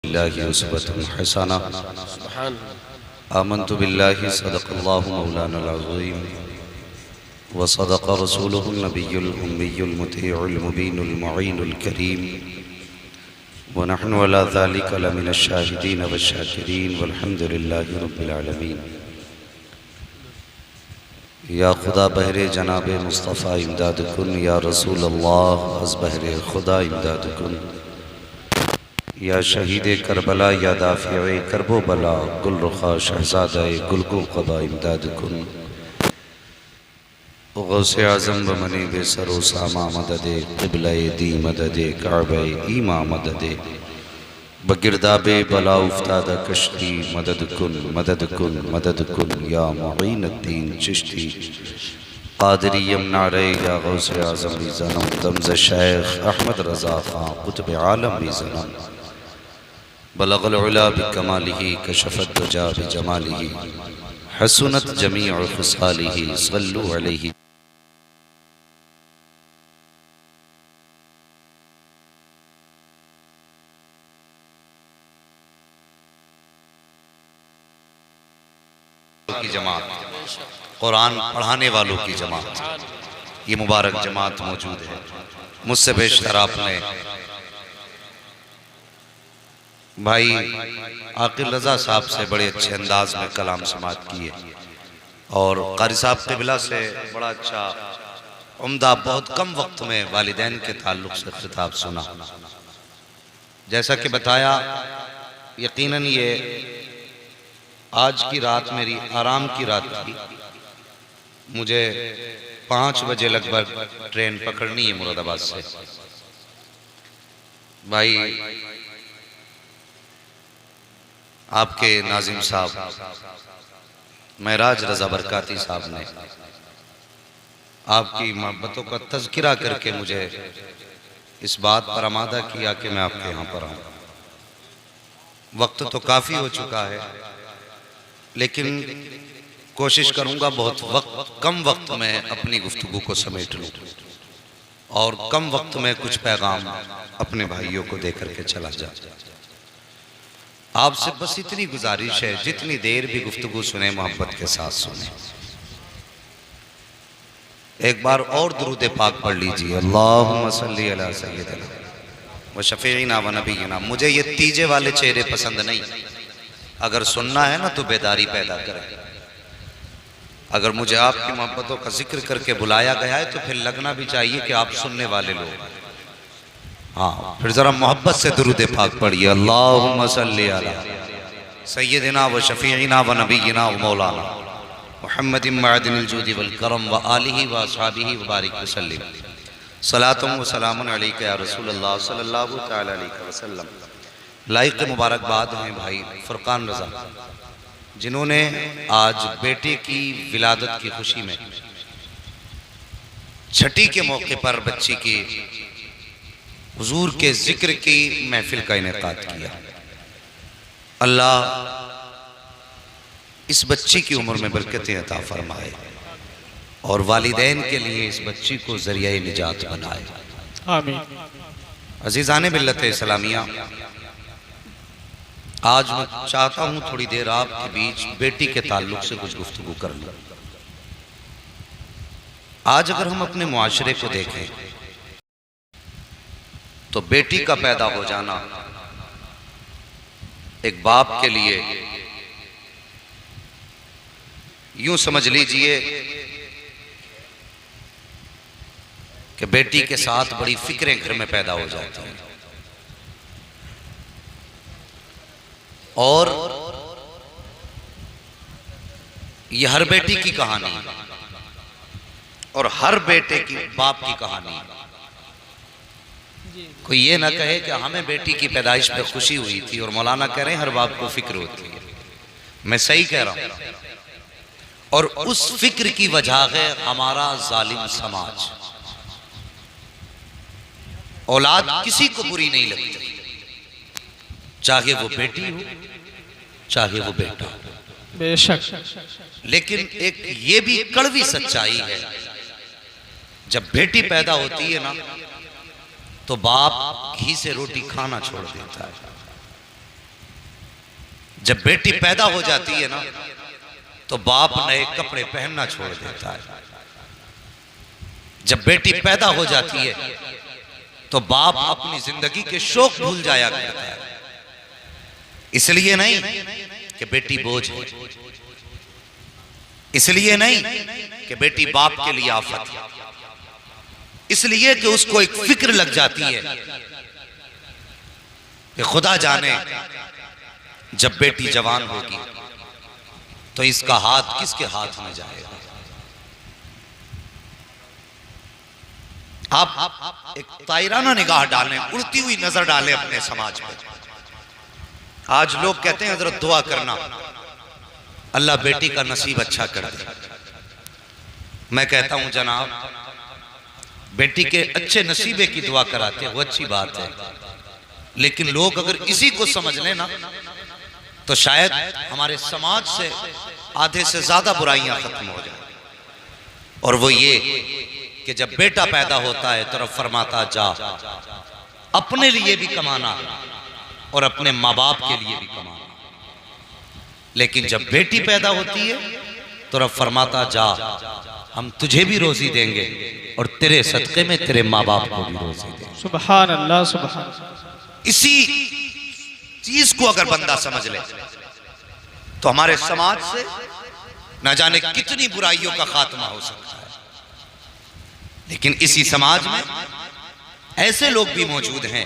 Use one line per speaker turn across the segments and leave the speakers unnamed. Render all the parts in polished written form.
बिल्लाहि उस्वतुन हसना आमन्तु बिल्लाहि सदक़ल्लाहु मौलाना अज़ीम व सदक़ रसूलुहुन नबियुल उम्मियुल मुतीउल मुबीनुल मुईनुल करीम व नहनु अला ज़ालिका लमिनश शाहिदीन व शाकिरीन वल्हम्दुलिल्लाहि रब्बिल आलमीन। या खुदा बहरे जनाब मुस्तफ़ा इमदाद कुन, या रसूल अल्लाह अज़ बहरे खुदा इमदाद कुन, या शहीद करबला या दाफ़िए करबो बला गुल रुखा शहज़ादा गुलगुल क़बा इमदाद कुन। गौसे आज़म व मनी बे सरो सामा मददे क़िबला दी मददे काबे ईमा मददे बगिरदाबे बला उफ्तादा कश्ती मदद कुन मदद कुन मदद कुन। या मुईनुद्दीन चिश्ती क़ादरी यमनारे या गौसे आज़म भी ज़नम दमज़ शेख अहमद रज़ा ख़ां क़ुतब आलम भी ज़नम बलग़ल उला बिकमालिही कशफ़त दुजा बिजमालिही हसनत जमीअ ख़िसालिही सल्लु अलैहि। की जमात, कुरान पढ़ाने वालों की जमात, ये मुबारक जमात मौजूद है। मुझसे बेशतर आपने भाई आकिल रज़ा साहब से बड़े अच्छे अंदाज में कलाम समात किए और क़ारी साहब क़िबला से बड़ा अच्छा उम्दा बहुत कम वक्त में वालिदैन के ताल्लुक़ से खिताब सुना। जैसा कि बताया, यकीनन ये आज की रात मेरी आराम की रात थी। मुझे 5 बजे लगभग ट्रेन पकड़नी है मुरादाबाद से। भाई आपके नाजिम साहब महराज रज़ा बरकाती साहब ने आपकी मोहब्बतों का तज़किरा करके मुझे इस बात पर आमादा किया कि मैं आपके यहाँ पर आऊँ। वक्त तो काफ़ी हो चुका है, लेकिन कोशिश करूँगा बहुत कम वक्त में अपनी गुफ्तगू को समेट लूँ और कम वक्त में कुछ पैगाम अपने भाइयों को दे करके चला जाए। आपसे बस इतनी गुजारिश है, जितनी देर भी गुफ्तगू सुने मोहब्बत के साथ सुने। एक बार और दुरूद पाक पढ़ लीजिए, अल्लाहुम्मा सल्ली अला सय्यिदिना व शफीइना व नबीना। मुझे ये तीजे वाले चेहरे पसंद नहीं। अगर सुनना है ना तो बेदारी पैदा करें। अगर मुझे आपकी मोहब्बतों का जिक्र करके बुलाया गया है तो फिर लगना भी चाहिए कि आप सुनने वाले लोग। हाँ, फिर जरा मोहब्बत से दुरूद पाक पढ़िए, अल्लाहुम्मा सल्ली अला सय्यिदिना व शफीइना व नबीना व मौलाना मुहम्मदिन मअदिनिल जूदि वल करम व आलिहि व अस्हाबिहि व बारिक वसल्लिम। सलातुम व सलामुन अलैका या रसूलल्लाह सल्लल्लाहु तआला अलैहि वसल्लम। लाइक मुबारकबाद हैं भाई फुरकान रज़ा, जिन्होंने आज बेटे की विलादत की खुशी में छठी के मौके पर बच्ची की हुजूर के जिक्र की महफिल का इनेकाद किया। अल्लाह इस बच्ची की उम्र में बरकतें अता फरमाए और वालिदैन के लिए इस बच्ची को ज़रिया निजात बनाए, आमीन। अज़ीज़ाने मिल्लत इस्लामिया, आज मैं चाहता हूँ थोड़ी देर आपके बीच बेटी के ताल्लुक से कुछ गुफ्तगू कर लूँ। आज अगर हम अपने मुआशरे को देखें तो बेटी का पैदा हो जाना एक बाप के लिए यूं समझ लीजिए कि बेटी के साथ बड़ी फिक्रें घर में पैदा हो जाती हैं और यह हर बेटी की कहानी और हर बेटे की बाप की कहानी। कोई ये ना कहे कि हमें बेटी की पैदाइश पे खुशी हुई थी और मौलाना कह रहे हैं हर बाप को फिक्र होती है। मैं सही कह रहा हूं। और उस फिक्र की वजह है हमारा जालिम समाज। औलाद किसी को बुरी नहीं लगती, चाहे वो बेटी हो चाहे वो बेटा हो,
बेशक।
लेकिन एक ये भी कड़वी सच्चाई है, जब बेटी पैदा होती है ना तो बाप घी से रोटी खाना छोड़ देता है। जब बेटी पैदा हो जाती है ना तो बाप नए कपड़े पहनना छोड़ देता है। जब बेटी पैदा हो जाती है तो बाप अपनी जिंदगी के शौक भूल जाया करता है। इसलिए नहीं कि बेटी बोझ है, इसलिए नहीं कि बेटी बाप के लिए आफत है, इसलिए कि उसको एक फिक्र लग जाती है कि खुदा जाने जब बेटी जवान होगी तो इसका हाथ किसके हाथ में जाएगा। आप एक तायराना निगाह डालें, उड़ती हुई नजर डालें अपने समाज में। आज लोग कहते हैं हजरत दुआ करना अल्लाह बेटी का नसीब अच्छा कर दे। मैं कहता हूं जनाब, बेटी के अच्छे नसीबे की दुआ कराते हैं वो अच्छी बात है, लेकिन लोग अगर इसी को समझ लें ना तो शायद हमारे समाज से आधे से ज्यादा बुराइयां खत्म हो जाए। और वो ये कि जब बेटा पैदा होता है तो रब फरमाता जा अपने लिए भी कमाना और अपने माँ बाप के लिए भी कमाना, लेकिन जब बेटी पैदा होती है तो रब फरमाता जा हम तुझे भी रोजी देंगे और तेरे सदक़े में तेरे माँ बाप को भी रोजी देंगे।
सुभान अल्लाह, सुभान अल्लाह।
इसी चीज को अगर बंदा समझ ले तो हमारे समाज से न जाने कितनी बुराइयों का खात्मा हो सकता है। लेकिन इसी समाज में ऐसे लोग भी मौजूद हैं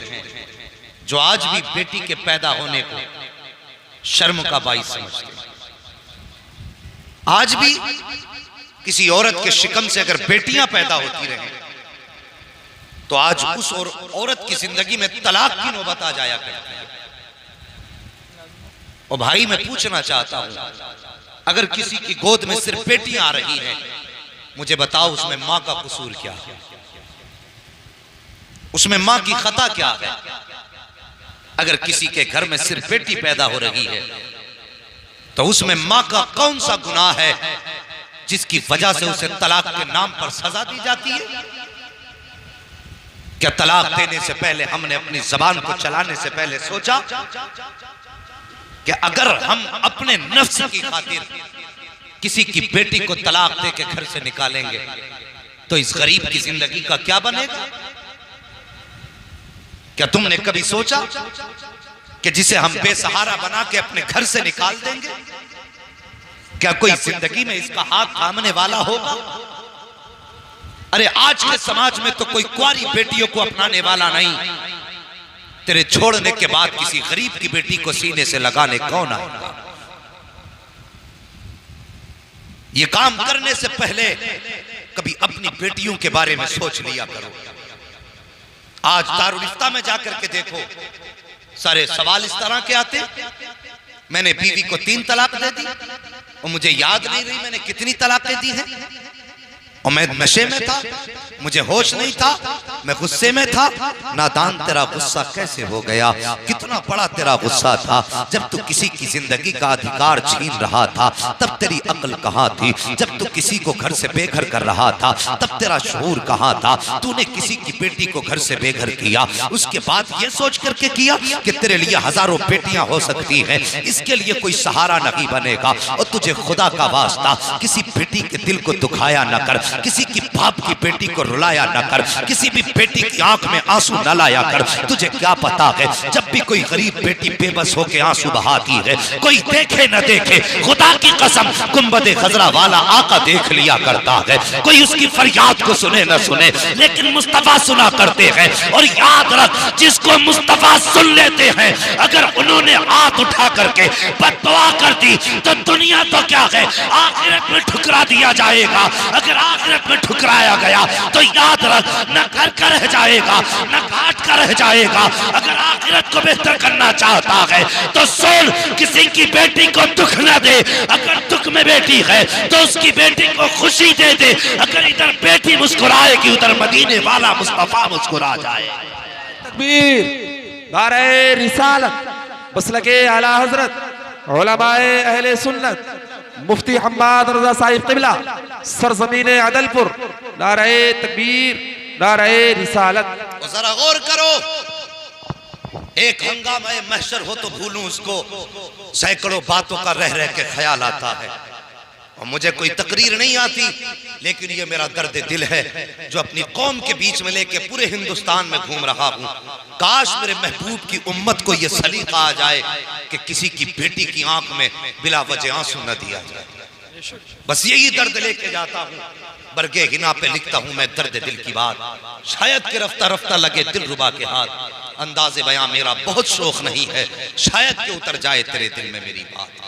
जो आज भी बेटी के पैदा होने को शर्म का बाइस समझते हैं। आज भी किसी औरत के शिकम से अगर बेटियां पैदा होती रहें तो आज उस औरत की जिंदगी में तलाक की नौबत आ जाया करती है। और भाई मैं पूछना चाहता हूं, अगर किसी की गोद में सिर्फ बेटियां आ रही हैं, मुझे बताओ उसमें मां का कसूर क्या है, उसमें मां की खता क्या है। अगर किसी के घर में सिर्फ बेटी पैदा हो रही है तो उसमें मां का कौन सा गुनाह है जिसकी वजह से उसे तलाक के नाम पर सजा दी जाती है। क्या तलाक देने से पहले हमने अपनी जबान को चलाने से पहले सोचा कि अगर हम अपने नफ्स की खातिर किसी की बेटी को तलाक दे के घर से निकालेंगे तो इस गरीब की जिंदगी का क्या बनेगा। क्या तुमने कभी सोचा कि जिसे हम बेसहारा बना के अपने घर से निकाल देंगे, क्या कोई जिंदगी में इसका हाथ थामने वाला होगा। अरे आज के समाज में तो कोई कुंवारी बेटियों को अपनाने वाला नहीं। तेरे छोड़ने के बाद किसी गरीब की बेटी को सीने से लगाने कौन आएगा। ये काम करने से पहले कभी अपनी बेटियों के बारे में सोच लिया करो। आज दारुल इफ्ता में जाकर के देखो, सारे सवाल इस तरह के आते, मैंने बीवी को 3 तलाक दे दी और मुझे याद नहीं रही मैंने कितनी तलाकें दी हैं, और मैं नशे में था, मुझे होश नहीं था, मैं गुस्से में था। नादान तेरा गुस्सा कैसे हो गया, कितना बड़ा तेरा गुस्सा था। जब तू किसी की जिंदगी का अधिकार छीन रहा था तब तेरी अक्ल कहाँ थी। जब तू किसी को घर से बेघर कर रहा था तब तेरा शऊर कहाँ था। तूने किसी की बेटी को घर से बेघर किया, उसके बाद ये सोच करके किया कि तेरे लिए हजारों बेटियां हो सकती हैं, इसके लिए कोई सहारा नहीं बनेगा। और तुझे खुदा का वास्ता किसी बेटी के दिल को दुखाया न कर, किसी की बाप की बेटी को रुलाया न कर, किसी भी बेटी की आंख में आंसू न लाया कर। तुझे क्या पता है जब भी कोई गरीब बेटी बेबस होकर आंसू बहाती है, कोई देखे न देखे, खुदा की कसम गुंबदे खजरा वाला आका देख लिया करता है। कोई उसकी फरियाद को सुने न सुने, लेकिन मुस्तफा सुना करते हैं। और याद रख, जिसको मुस्तफा सुन लेते हैं, अगर उन्होंने हाथ उठा करके बददुआ कर दी तो दुनिया तो क्या है, आखिरत में ठुकरा दिया जाएगा। अगर आखिरत में ठुकराया गया तो याद रख, न घर का रह जाएगा न घाट का रह जाएगा। अगर आखिरत को बेहतर करना चाहता है तो सुन, किसी की बेटी को दुख न दे। अगर दुख में बेटी है तो उसकी बेटी को खुशी दे दे। अगर इधर बेटी मुस्कुराएगी उधर मदीने वाला मुस्तफा मुस्कुरा जाए।
तकबीर, नारे रिसालत, मसलके आला हजरत उलमाए अहले सुन्नत मुफ्ती हम्माद रज़ा साहिब क़िबला सरज़मीने अदलपुर। नारे तकबीर, नारे रिसालत।
जरा गौर करो, एक हंगामा महशर हो तो भूलूं उसको, सैकड़ों बातों का रह रह के ख्याल आता है। और मुझे कोई तकरीर नहीं आती, लेकिन ये मेरा दर्द दिल है जो अपनी कौम के बीच में लेके पूरे हिंदुस्तान में घूम रहा हूँ। काश मेरे महबूब की उम्मत को ये सलीका आ जाए कि किसी की बेटी की आंख में बिला वजह आंसू न दिया जाए। बस यही दर्द लेके जाता हूँ, बरगे हिना पे लिखता हूँ मैं दर्द दिल की बात। शायद कि रफ्ता रफ्ता लगे दिल रुबा के हाथ, अंदाज़े बयां मेरा बहुत शौक नहीं है, शायद कि उतर जाए तेरे दिल में मेरी बात।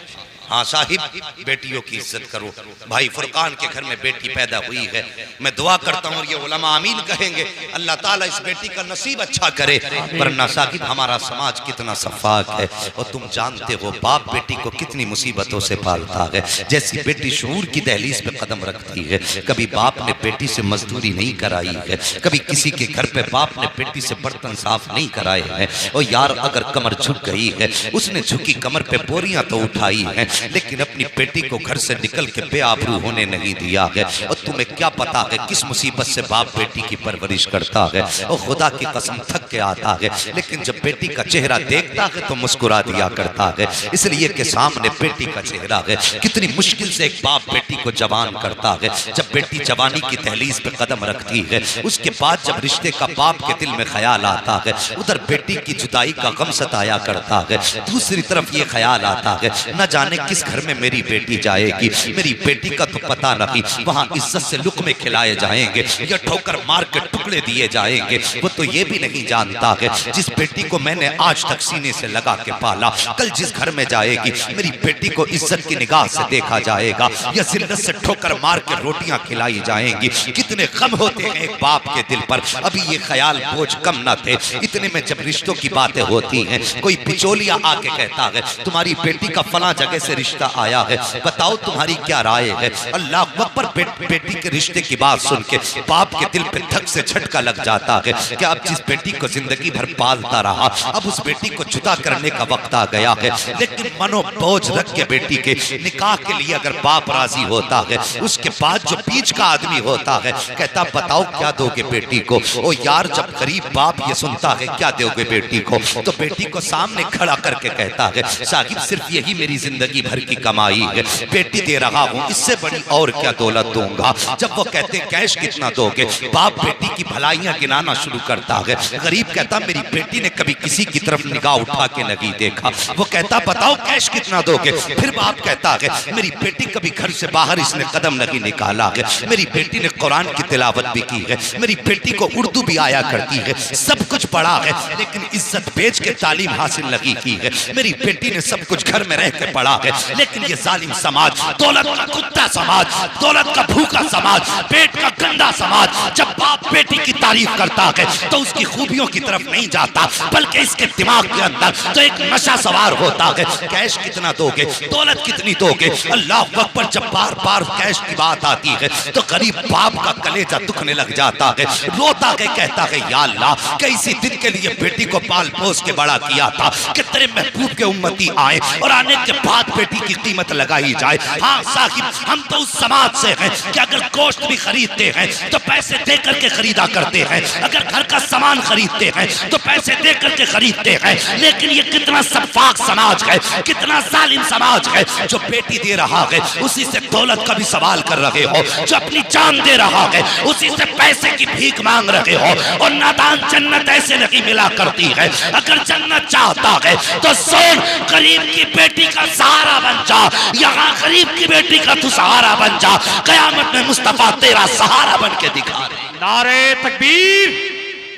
हाँ साहिब, बेटियों की इज्जत करो। भाई फुरकान के घर में बेटी पैदा हुई है, मैं दुआ करता हूँ, ये उलमा आमीन कहेंगे, अल्लाह ताला इस बेटी का नसीब अच्छा करे। वरना साहिब हमारा समाज कितना सफाक है, और तुम जानते हो बाप बेटी को कितनी मुसीबतों से पालता है। जैसी बेटी शऊर की दहलीज पे कदम रखती है, कभी बाप ने बेटी से मजदूरी नहीं कराई है, कभी किसी के घर पे बाप ने बेटी से बर्तन साफ नहीं कराए हैं। और यार अगर कमर झुक गई है, उसने झुकी कमर पे बोरियां तो उठाई हैं, लेकिन अपनी बेटी को घर से निकल के बेआबरू होने नहीं दिया है। और तुम्हें क्या पता है किस मुसीबत से बाप बेटी की परवरिश करता है। और खुदा की कसम थक के आता है, लेकिन जब बेटी का चेहरा देखता है तो मुस्कुरा दिया करता है। इसलिए कि सामने बेटी का चेहरा है। कितनी मुश्किल से एक बाप बेटी को जवान करता है। जब बेटी जवानी की दहलीज पे कदम रखती है, उसके बाद जब रिश्ते का बाप के दिल में ख्याल आता है, उधर बेटी की जुदाई का गम सताया करता है, दूसरी तरफ ये ख्याल आता है न जाने किस घर में मेरी बेटी जाएगी, मेरी बेटी का तो पता नहीं, वहां इज्जत से लुक़मे खिलाए जाएंगे या ठोकर मार के टुकड़े दिए जाएंगे। वो तो ये भी नहीं जानता है जिस बेटी को मैंने आज तक सीने से लगा के पाला, कल जिस घर में जाएगी मेरी बेटी को इज्जत की निगाह से देखा जाएगा या जिल्लत से ठोकर मार के रोटियां खिलाई जाएंगी। कितने गम होते हैं एक बाप के दिल पर। अभी ये ख्याल बोझ कम न थे, इतने में जब रिश्तों की बातें होती हैं, कोई बिचौलिया आके कहता है तुम्हारी बेटी का फला जगह से रिश्ता आया है, बताओ तुम्हारी क्या राय है। अल्लाह अकबर, बेटी के रिश्ते की बात सुन के बाप के दिल पे धक से झटका लग जाता है कि अब जिस बेटी को जिंदगी भर पालता रहा, अब उस बेटी को जुदा करने का वक्त आ गया है। लेकिन मनो बोझ रख के बेटी के निकाह के लिए अगर बाप राजी होता है, उसके बाद जो बीच का आदमी होता है कहता बताओ क्या दोगे बेटी को। ओ यार, जब गरीब बाप ये सुनता है क्या दोगे बेटी को, तो बेटी को सामने खड़ा करके कहता है साहिब सिर्फ यही मेरी जिंदगी भर की कमाई है, बेटी दे रहा हूँ, इससे बड़ी और क्या दौलत दूंगा। जब वो कहते कैश कितना दोगे, बाप बेटी की भलाइयां गिनाना शुरू करता है। गरीब कहता मेरी बेटी ने कभी किसी की तरफ निगाह उठा के नहीं देखा। वो कहता बताओ कैश कितना दोगे। फिर बाप कहता है मेरी बेटी कभी घर से बाहर इसने कदम नहीं निकाला है, मेरी बेटी ने कुरान की तिलावत भी की है, मेरी बेटी को उर्दू भी आया करती है, सब कुछ पढ़ा है, लेकिन इज्जत बेच के तालीम हासिल नहीं की है। मेरी बेटी ने सब कुछ घर में रह के पढ़ा है, लेकिन ये जालिम समाज, दौलत का कुत्ता समाज, दौलत का भूखा समाज, पेट का गंदा समाज, जब बाप बेटी की तारीफ करता है तो उसकी खूबियों की तरफ नहीं जाता, बल्कि इसके दिमाग के अंदर तो एक नशा सवार होता है। कैश कितना दोगे, दौलत कितनी दोगे। अल्लाह अकबर, जब बार बार कैश की बात आती है तो गरीब बाप का कलेजा दुखने लग जाता है, रोता है, कहता है या अल्लाह कैसी दिन के लिए बेटी को पाल पोस के बड़ा किया था कि तेरे महबूब के उम्मती आए और आने के बाद बेटी की कीमत लगाई जाए। हाँ साहिब, हम तो उस समाज से हैं कि अगर गोश्त भी खरीदते हैं तो पैसे दे करके खरीदा करते हैं, अगर घर का सामान खरीदते हैं तो पैसे दे करके खरीदते हैं। लेकिन ये कितना सफाक समाज है, कितना जालिम समाज है, जो बेटी दे रहा है उसी से दौलत का भी सवाल कर रहे हो, जो अपनी जान दे रहा है उसी से पैसे की भीख मांग रहे हो। और नादान जन्नत ऐसे नहीं मिला करती है। अगर जन्नत चाहता है तो सुन, गरीब की बेटी का सहारा बन जा, यहाँ गरीब की बेटी का तू सहारा बन जा, कयामत में मुस्तफा तेरा सहारा बन के दिखा रहे।
नारे तकबीर,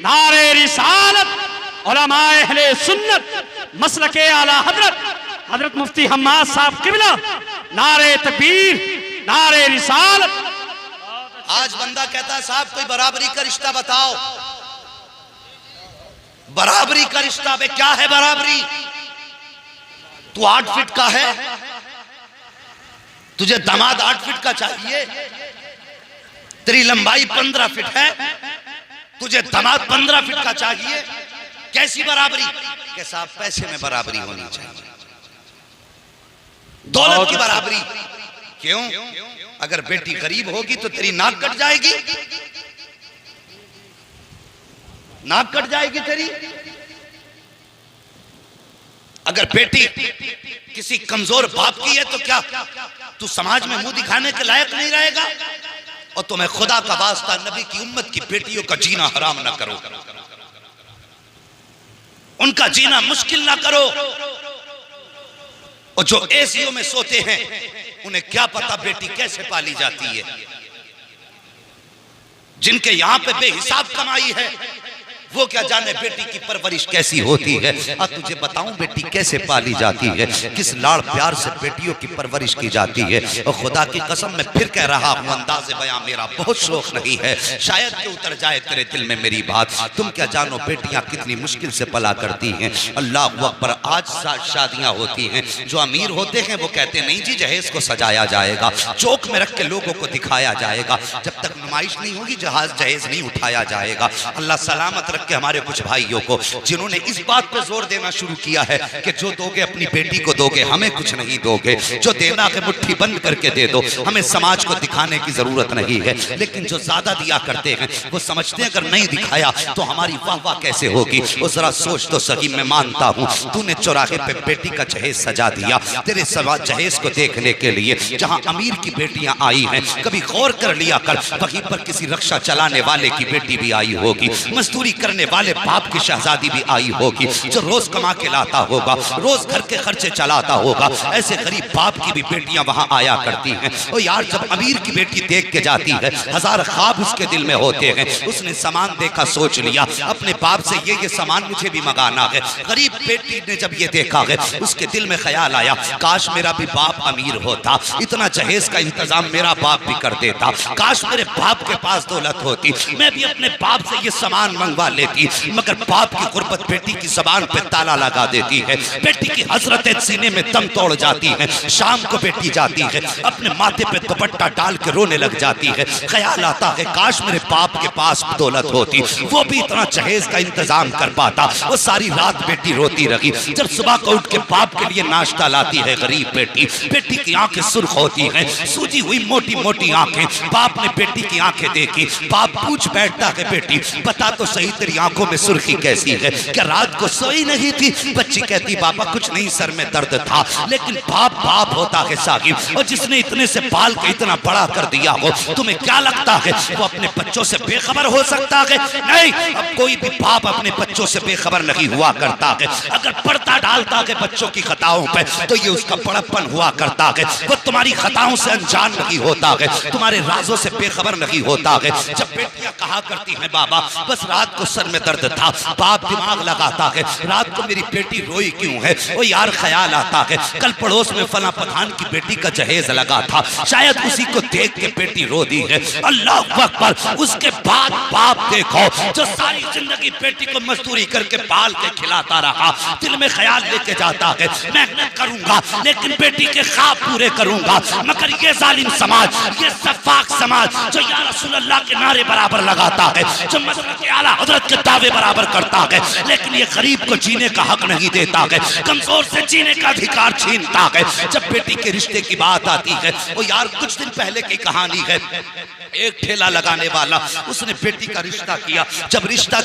नारे रिसालत, उलमाए अहले सुन्नत, मसलके आला हजरत मुफ्ती हम्माद साहब किबला, नारे तकबीर, नारे रिसालत।
आज बंदा कहता है साहब कोई बराबरी का रिश्ता बताओ। बराबरी का रिश्ता बे क्या है बराबरी? तू 8 फीट का है, तुझे दामाद 8 फीट का चाहिए, तेरी लंबाई 15 फीट है, तुझे दामाद 15 फीट का चाहिए, कैसी बराबरी? के साहब पैसे में बराबरी होनी चाहिए, दौलत की बराबरी। क्यों? अगर बेटी गरीब होगी तो तेरी नाक कट जाएगी, नाक कट जाएगी तेरी। अगर बेटी किसी कमजोर बाप की है तो क्या तू समाज में मुंह दिखाने के लायक नहीं रहेगा? और तुम्हें खुदा का वास्ता नबी की उम्मत की बेटियों का जीना हराम ना करो, उनका जीना मुश्किल ना करो। और जो एसीओ में सोते हैं उन्हें क्या पता बेटी कैसे पाली जाती है। जिनके यहां पे बेहिसाब कमाई है वो क्या जाने बेटी की परवरिश कैसी होती है। और तुझे बताऊं बेटी कैसे पाली जाती है, किस लाड़ प्यार से बेटियों की परवरिश की जाती है। और खुदा की कसम मैं फिर कह रहा हूं, अंदाज़े बयां मेरा बहुत शौक नहीं है, शायद कि उतर जाए तेरे दिल में मेरी बात। तुम क्या जानो बेटियां कितनी मुश्किल से पला करती हैं। अल्लाह अकबर। आज शादियां होती हैं, जो अमीर होते हैं वो कहते नहीं जी जहेज को सजाया जाएगा, चौक में रख के लोगों को दिखाया जाएगा। जब तक नुमाइश नहीं होगी जहेज नहीं उठाया जाएगा। अल्लाह सलामत के हमारे कुछ भाइयों को जिन्होंने इस बात पर जोर देना शुरू किया है कि जो दोगे अपनी बेटी को दोगे, हमें कुछ नहीं दोगे, जो देना है मुट्ठी बंद करके दे दो, हमें समाज को दिखाने की जरूरत नहीं है। लेकिन जो ज्यादा दिया करते हैं वो समझते हैं अगर नहीं दिखाया तो हमारी वाह वाह कैसे होगी। वो जरा सोच तो सही, मैं मानता हूँ तूने चौराहे पे बेटी का जहेज सजा दिया, तेरे जहेज को देखने के लिए जहाँ अमीर की बेटियां आई हैं, कभी गौर कर लिया कर वहीं पर किसी रक्षा चलाने वाले की बेटी भी आई होगी, मजदूरी करने वाले बाप की शहजादी भी आई होगी, जो रोज कमा के लाता होगा, रोज घर के खर्चे चलाता होगा। ऐसे गरीब बाप की भी बेटियां वहां आया करती हैं। और यार जब अमीर की बेटी देख के जाती है, हजार ख्वाब उसके दिल में होते हैं। उसने सामान देखा, सोच लिया अपने बाप से ये सामान मुझे भी मंगाना है। गरीब बेटी ने जब ये देखा है, उसके दिल में ख्याल आया काश मेरा भी बाप अमीर होता, इतना जहेज का इंतजाम मेरा बाप भी कर देता, काश मेरे बाप के पास दौलत होती, मैं भी अपने बाप से ये सामान मंगवा लेती। मगर बाप की गुर्बत बेटी की ज़बान पे ताला लगा देती है, बेटी की हसरतें सीने में दम तोड़ जाती है। शाम को बेटी जाती है, अपने माथे पे दुपट्टा डाल के रोने लग जाती है। ख्याल आता है काश मेरे बाप के पास दौलत होती, वो भी इतना जहेज का इंतजाम कर पाता। वो सारी रात बेटी रोती रही। जब सुबह को उठ के बाप के लिए नाश्ता लाती है गरीब बेटी, बेटी की आंखें सुर्ख होती हैं, सूजी हुई मोटी मोटी आंखें। बाप ने बेटी की आंखें देखी, बाप पूछ बैठता है बेटी बता तो सही तेरी आंखों में सुर्खी कैसी है, क्या रात को सोई नहीं थी? बच्ची कहती बाबा कुछ नहीं, सर में दर्द था। लेकिन बाप बाप होता है साहिब, और जिसने इतने से पाल के इतना बड़ा कर दिया हो, तुम्हें क्या लगता है वो अपने बच्चों से बेखबर हो सकता है? नहीं, अब कोई भी बाप अपने बच्चों से बेखबर नहीं हुआ करता है। अगर पर्दा डालता है बच्चों की खताओं पे तो ये उसका बड़प्पन हुआ करता है। वो तुम्हारी खताओं से अनजान नहीं होता है, तुम्हारे राजों से बेखबर नहीं होता है। जब बेटियां कहा करती हैं बाबा बस रात को सर में दर्द था, बाप दिमाग लगाता है रात को मेरी बेटी रोई क्यों है। वो यार ख्याल आता है कल पड़ोस में फला पठान की बेटी का जहेज लगा था, शायद उसी को देख के बेटी रो दी है। अल्लाह अकबर। उसके बाद बाप देखो जो सारी जिंदगी बेटी को मजदूरी करके पाल के खिलाता रहा, दिल में ख्याल लेके जाता है मेहनत करूंगा लेकिन बेटी के ख्वाब पूरे करूंगा। मगर ये जालिम समाज, ये सफाक समाज जो या रसूल अल्लाह के नारे बराबर लगाता है, जो मसलक आला हजरत के दावे बराबर करता है, लेकिन ये गरीब को जीने का हक नहीं देता है, कमजोर से जीने का अधिकार छीनता है। जब बेटी के रिश्ते की बात आती है, वो यार कुछ दिन पहले की कहानी है, एक ठेला लगाने वाला उसने बेटी का रिश्ता किया। जब रिश्ता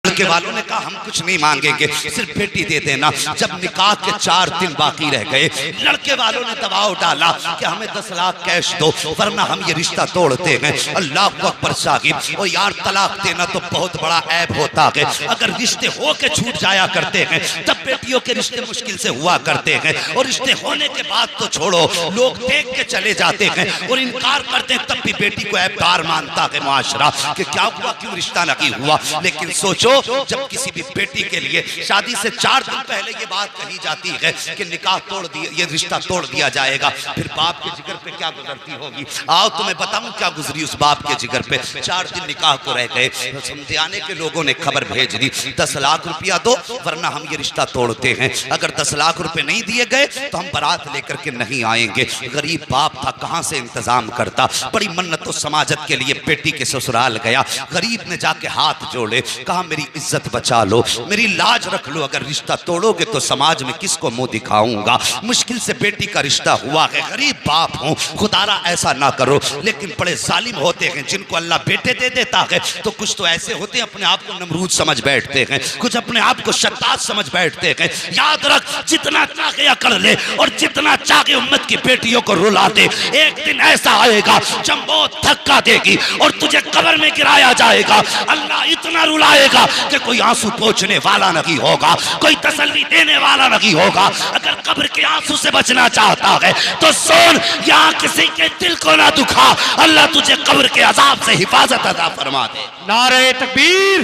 लड़के वालों ने कहा हम कुछ नहीं मांगेंगे, सिर्फ बेटी दे देना। जब निकाह के 4 दिन बाकी रह गए, लड़के वालों ने दबाव डाला कि हमें 10 लाख कैश दो वरना हम ये रिश्ता तोड़ते हैं। अल्लाह अकबर साहिब। और यार तलाक देना तो बहुत बड़ा ऐब होता है। अगर रिश्ते हो के छूट जाया करते हैं तब बेटियों के रिश्ते मुश्किल से हुआ करते हैं, और रिश्ते होने के बाद तो छोड़ो, लोग देख के चले जाते हैं और इनकार करते हैं, तब भी बेटी को ऐबदार मानता है मुआशरा कि क्या हुआ, क्यों रिश्ता नहीं हुआ। लेकिन सोचो जब किसी भी बेटी के लिए शादी से 4 दिन पहले ये बात कही जाती है कि निकाह तोड़ दिया, ये रिश्ता तोड़ दिया जाएगा, फिर बाप के जिगर पे क्या गुजरती होगी। आओ तुम्हें बताऊं क्या गुजरी उस बाप के जिगर पे। 4 दिन निकाह को रह गए, समझाने के लोगों ने खबर भेज दी 10 लाख रुपया दो वरना हम ये रिश्ता तोड़ते हैं। अगर 10 लाख रुपए नहीं दिए गए तो हम बारात लेकर के नहीं आएंगे। गरीब बाप था, कहां से इंतजाम करता। बड़ी मन्नत तो समाजत के लिए बेटी के ससुराल गया। गरीब ने जाके हाथ जोड़े, कहा मेरी इज्जत बचा लो, मेरी लाज रख लो, अगर रिश्ता तोड़ोगे तो समाज में किसको मुंह दिखाऊंगा। मुश्किल से बेटी का रिश्ता हुआ है, गरीब बाप हूं, खुदारा ऐसा ना करो। लेकिन बड़े जालिम होते हैं जिनको अल्लाह बेटे दे देता है, तो कुछ तो ऐसे होते हैं अपने आप को नमरूद समझ बैठते हैं, कुछ अपने आप को शत्तात समझ बैठते बैठते हैं। याद रख, जितना चाहे कर ले और जितना चाहे उम्मत की बेटियों को रुला दे, एक दिन ऐसा आएगा जब मौत धक्का देगी और तुझे कब्र में गिराया जाएगा। अल्लाह इतना रुलाएगा कि कोई आंसू पोंछने वाला नहीं होगा, कोई तसल्ली देने वाला नहीं होगा। अगर कब्र के आंसू से बचना चाहता है तो सुन, यहाँ किसी के दिल को ना दुखा, अल्लाह तुझे कब्र के अजाब से हिफाजत अता फरमा दे।
नारे तकबीर,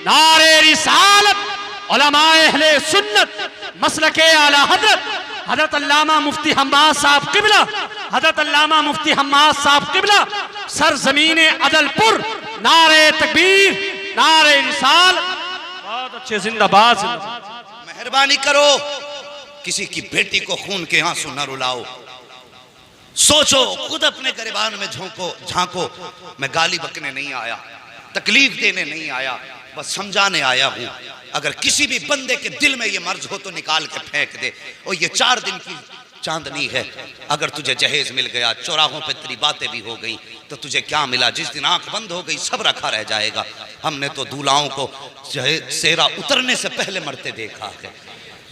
नारे रिसालत, उलमाए अहले सुन्नत, मसलके आला हजरत, हजरत अल्लामा मुफ्ती हम्माद साहब किबला, हजरत अल्लामा मुफ्ती हम्माद साहब किबला, सरजमीन अदलपुर, नारे तकबीर, नारे रिसाल। बहुत अच्छे, जिंदाबाद जिंदाबाद।
मेहरबानी करो, किसी की बेटी को खून के आंसू न रुलाओ। सोचो, खुद अपने गिरबान में झांको। मैं गाली बकने नहीं आया, तकलीफ देने नहीं आया, बस समझाने आया हूं। अगर किसी भी बंदे के दिल में ये मर्ज हो तो निकाल के फेंक दे। और ये 4 दिन की चांदनी है। अगर तुझे जहेज मिल गया, चौराहों पे तेरी बातें भी हो गई, तो तुझे क्या मिला? जिस दिन आंख बंद हो गई सब रखा रह जाएगा। हमने तो दूल्हाओं को सेहरा उतरने से पहले मरते देखा है।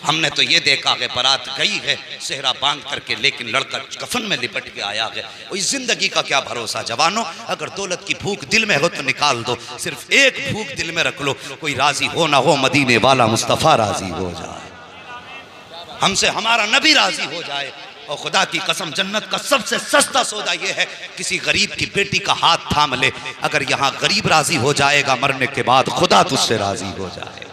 हमने तो ये देखा है बारात गई है सेहरा बांध करके, लेकिन लड़का कफन में लिपट के आया है। और इस जिंदगी का क्या भरोसा जवानों। अगर दौलत की भूख दिल में हो तो निकाल दो, सिर्फ एक भूख दिल में रख लो, कोई राजी हो ना हो, मदीने वाला मुस्तफ़ा राजी हो जाए, हमसे हमारा नबी राजी हो जाए। और खुदा की कसम, जन्नत का सबसे सस्ता सौदा यह है, किसी गरीब की बेटी का हाथ थाम ले। अगर यहाँ गरीब राजी हो जाएगा, मरने के बाद खुदा तुझसे राजी हो जाए।